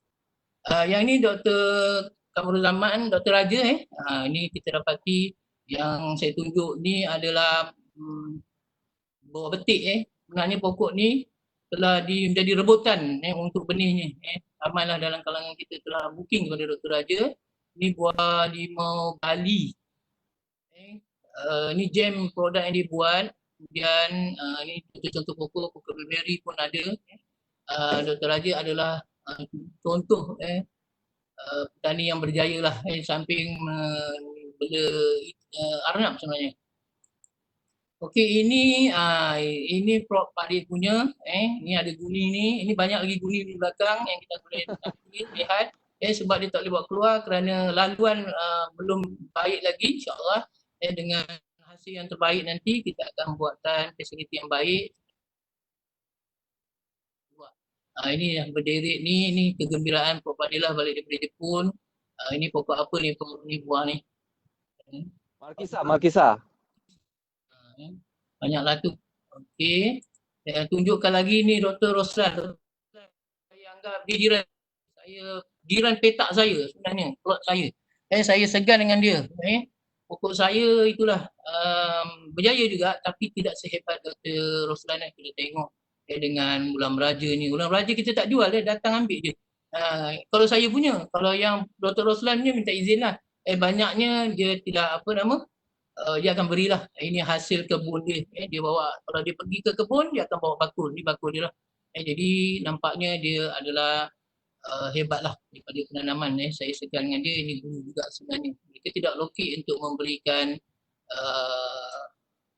Yang ni Dr. Kamarul Zaman, Dr. Raja. Ini kita dapati yang saya tunjuk ni adalah buah betik. Sebenarnya pokok ni telah menjadi rebutan untuk benihnya. Ramailah dalam kalangan kita telah booking kepada Dr. Raja. Ini buah limau Bali. Ini jam produk yang dibuat. Kemudian ini contoh pokok blueberry pun ada. Dr. Raja adalah contoh petani yang berjaya lah samping bela arnab sebenarnya. Okey, ini Prof Pak punya. Ini ada guni ni. Ini banyak lagi guni di belakang yang kita boleh lihat. Sebab dia tak boleh buat keluar kerana laluan belum baik lagi, insyaAllah. Dengan hasil yang terbaik nanti kita akan buatkan fasiliti yang baik. Ini yang berderet ni kegembiraan Prof Fadilah balik daripada Jepun. Ini pokok apa ni Prof ni buah ni? Markisa. Banyaklah tu. Okey. Saya tunjukkan lagi ni Dr. Roslan. Saya anggap dia jiran saya, jiran petak saya sebenarnya, plot saya. Saya segan dengan dia. Pokok saya itulah berjaya juga tapi tidak sehebat Dr. Roslan kita tengok dengan Ulam Raja ni. Ulam Raja kita tak jual, datang ambil je. Kalau saya punya, kalau yang Dr. Roslan ni minta izin lah. Banyaknya dia tidak apa nama, dia akan berilah. Ini hasil kebun dia. Dia bawa, kalau dia pergi ke kebun, dia akan bawa bakul. Ni bakul dia lah. Jadi nampaknya dia adalah hebatlah daripada penanaman. Saya segan dengan dia, ini guru juga sebenarnya. Mereka tidak lokik untuk memberikan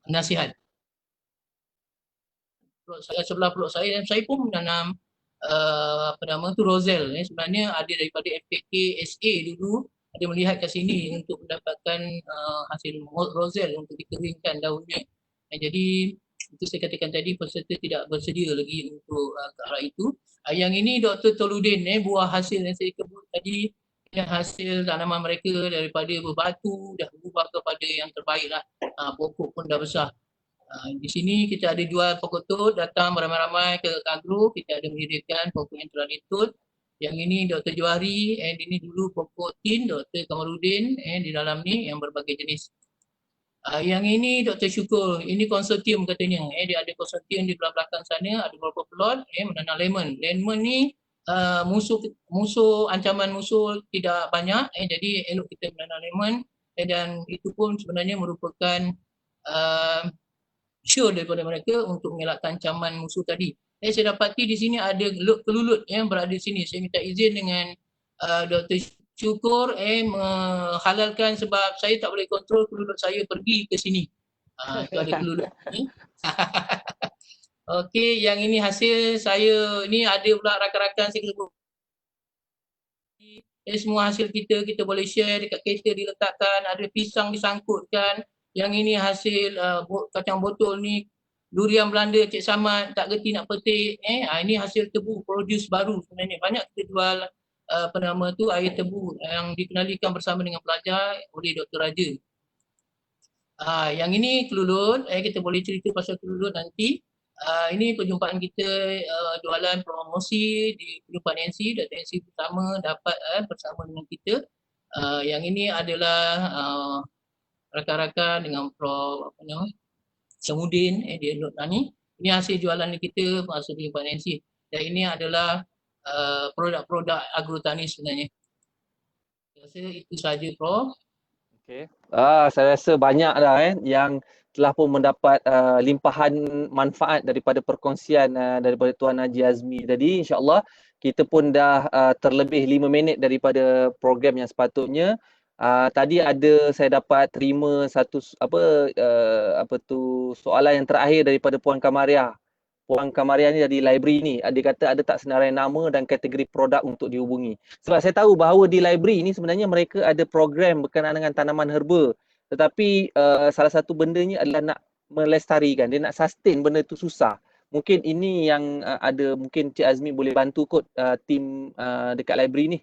nasihat. Sebelah peluk saya dan saya pun menanam apa nama tu roselle. Sebenarnya ada daripada FPK SA dulu, ada melihat ke sini untuk mendapatkan hasil roselle untuk dikeringkan daunnya. Jadi itu saya katakan tadi, peserta tidak bersedia lagi untuk ke arah itu. Yang ini Dr. Toludin, buah hasil yang saya kebut tadi, yang hasil tanaman mereka daripada berbatu dah berubah kepada yang terbaik lah. Pokok pun dah besar. Di sini kita ada jual pokok tut, datang beramai-ramai ke agro, kita ada menyediakan pokok yang telah ditut. Yang ini Dr. Johari, ini dulu pokok tin Dr. Kamarudin di dalam ni yang berbagai jenis. Yang ini Dr. Syukur, ini konsortium katanya. Dia ada konsortium di belakang sana, ada beberapa plot menanam lemon. Lemon ni ancaman musuh tidak banyak, jadi elok kita menanam lemon, dan itu pun sebenarnya merupakan sure daripada mereka untuk mengelakkan ancaman musuh tadi. Saya dapati di sini ada kelulut yang berada di sini. Saya minta izin dengan Dr. Syukur menghalalkan sebab saya tak boleh kontrol kelulut saya pergi ke sini. Itu ada kelulut. Okey, yang ini hasil saya. Ini ada pula rakan-rakan saya sebut. Semua hasil kita boleh share dekat kereta diletakkan, ada pisang disangkutkan. Yang ini hasil kacang botol ni, durian Belanda Cik Samad tak gerti nak petik. Ini hasil tebu produce baru sebenarnya. Banyak kita jual apa nama tu air tebu yang dikenalikan bersama dengan pelajar oleh Dr. Raja. Yang ini kelulut, kita boleh cerita pasal kelulut nanti. Ini perjumpaan kita jualan promosi di perjumpaan NC, Dr. NC pertama dapat bersama dengan kita. Yang ini adalah rakan-rakan dengan Prof Samudin, dia note ni. Ini hasil jualan kita masa di NC. Dan ini adalah produk-produk agrotani sebenarnya. Saya rasa itu sahaja Prof. Okey. Saya rasa banyak dah yang telah pun mendapat limpahan manfaat daripada perkongsian daripada Tuan Haji Azmi tadi. InsyaAllah kita pun dah terlebih 5 minit daripada program yang sepatutnya. Tadi saya dapat terima satu soalan yang terakhir daripada Puan Kamaria. Puan Kamaria ni dari library ni, dia kata ada tak senarai nama dan kategori produk untuk dihubungi. Sebab saya tahu bahawa di library ni sebenarnya mereka ada program berkenaan dengan tanaman herba. Tetapi salah satu bendanya adalah nak melestarikan, dia nak sustain benda tu susah. Mungkin ini yang mungkin Cik Azmi boleh bantu kot tim dekat library ni.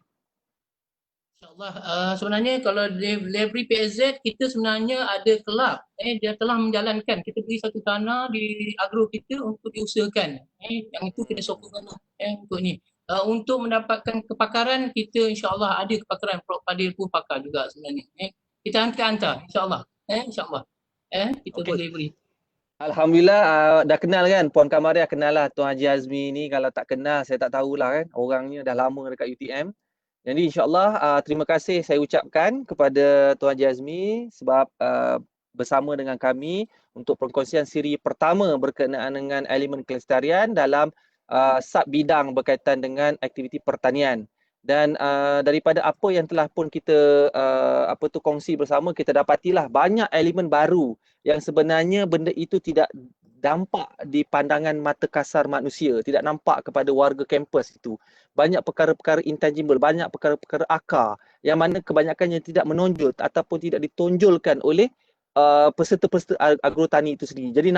InsyaAllah. Sebenarnya kalau library PSZ kita sebenarnya ada kelab. Dia telah menjalankan. Kita beri satu tanah di agro kita untuk diusahakan. Yang itu kena sokongkan untuk ni. Untuk mendapatkan kepakaran kita insyaAllah ada kepakaran. Prof Fadil pun pakar juga sebenarnya. Kita hantar insyaAllah. InsyaAllah. Kita boleh beri. Alhamdulillah dah kenal kan Puan Kamaria, kenal lah Tuan Haji Azmi ni. Kalau tak kenal saya tak tahulah kan. Orangnya dah lama dekat UTM. Jadi insyaAllah terima kasih saya ucapkan kepada Tuan Haji Azmi sebab bersama dengan kami untuk perkongsian siri pertama berkenaan dengan elemen kelestarian dalam sub bidang berkaitan dengan aktiviti pertanian. Dan daripada apa yang telah pun kita kongsi bersama, kita dapatilah banyak elemen baru yang sebenarnya benda itu tidak dampak di pandangan mata kasar manusia, tidak nampak kepada warga kampus itu. Banyak perkara-perkara intangible, banyak perkara-perkara akar yang mana kebanyakannya tidak menonjol ataupun tidak ditonjolkan oleh peserta-peserta agrotani itu sendiri. Jadi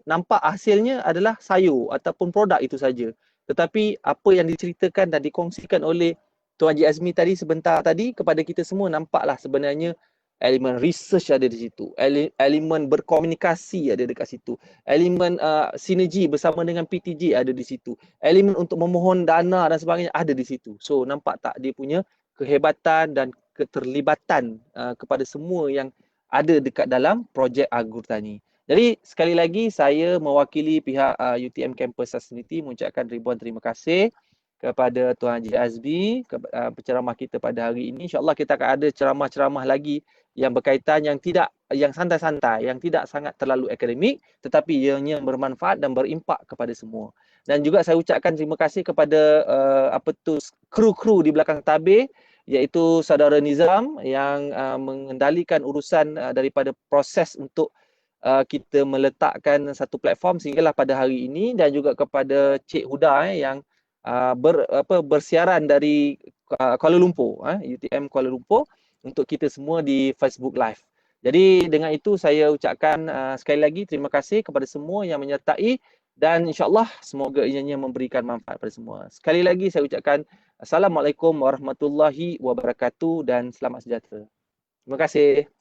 nampak hasilnya adalah sayur ataupun produk itu saja. Tetapi apa yang diceritakan dan dikongsikan oleh Tuan Haji Azmi tadi sebentar tadi kepada kita semua, nampaklah sebenarnya elemen research ada di situ, elemen berkomunikasi ada dekat situ, elemen sinergi bersama dengan PTJ ada di situ, elemen untuk memohon dana dan sebagainya ada di situ. So nampak tak dia punya kehebatan dan keterlibatan kepada semua yang ada dekat dalam projek Agur Tani. Jadi sekali lagi saya mewakili pihak UTM Campus Sustainability mengucapkan ribuan terima kasih kepada Tuan Haji Azmi, penceramah kita pada hari ini. InsyaAllah kita akan ada ceramah-ceramah lagi yang berkaitan yang santai-santai, yang tidak sangat terlalu akademik, tetapi ianya bermanfaat dan berimpak kepada semua. Dan juga saya ucapkan terima kasih kepada kru-kru di belakang tabir, iaitu saudara Nizam yang mengendalikan urusan daripada proses untuk kita meletakkan satu platform sehinggalah pada hari ini, dan juga kepada Cik Huda yang bersiaran dari Kuala Lumpur, UTM Kuala Lumpur, untuk kita semua di Facebook Live. Jadi dengan itu saya ucapkan sekali lagi terima kasih kepada semua yang menyertai, dan insyaAllah semoga ianya memberikan manfaat pada semua. Sekali lagi saya ucapkan Assalamualaikum warahmatullahi wabarakatuh dan selamat sejahtera. Terima kasih.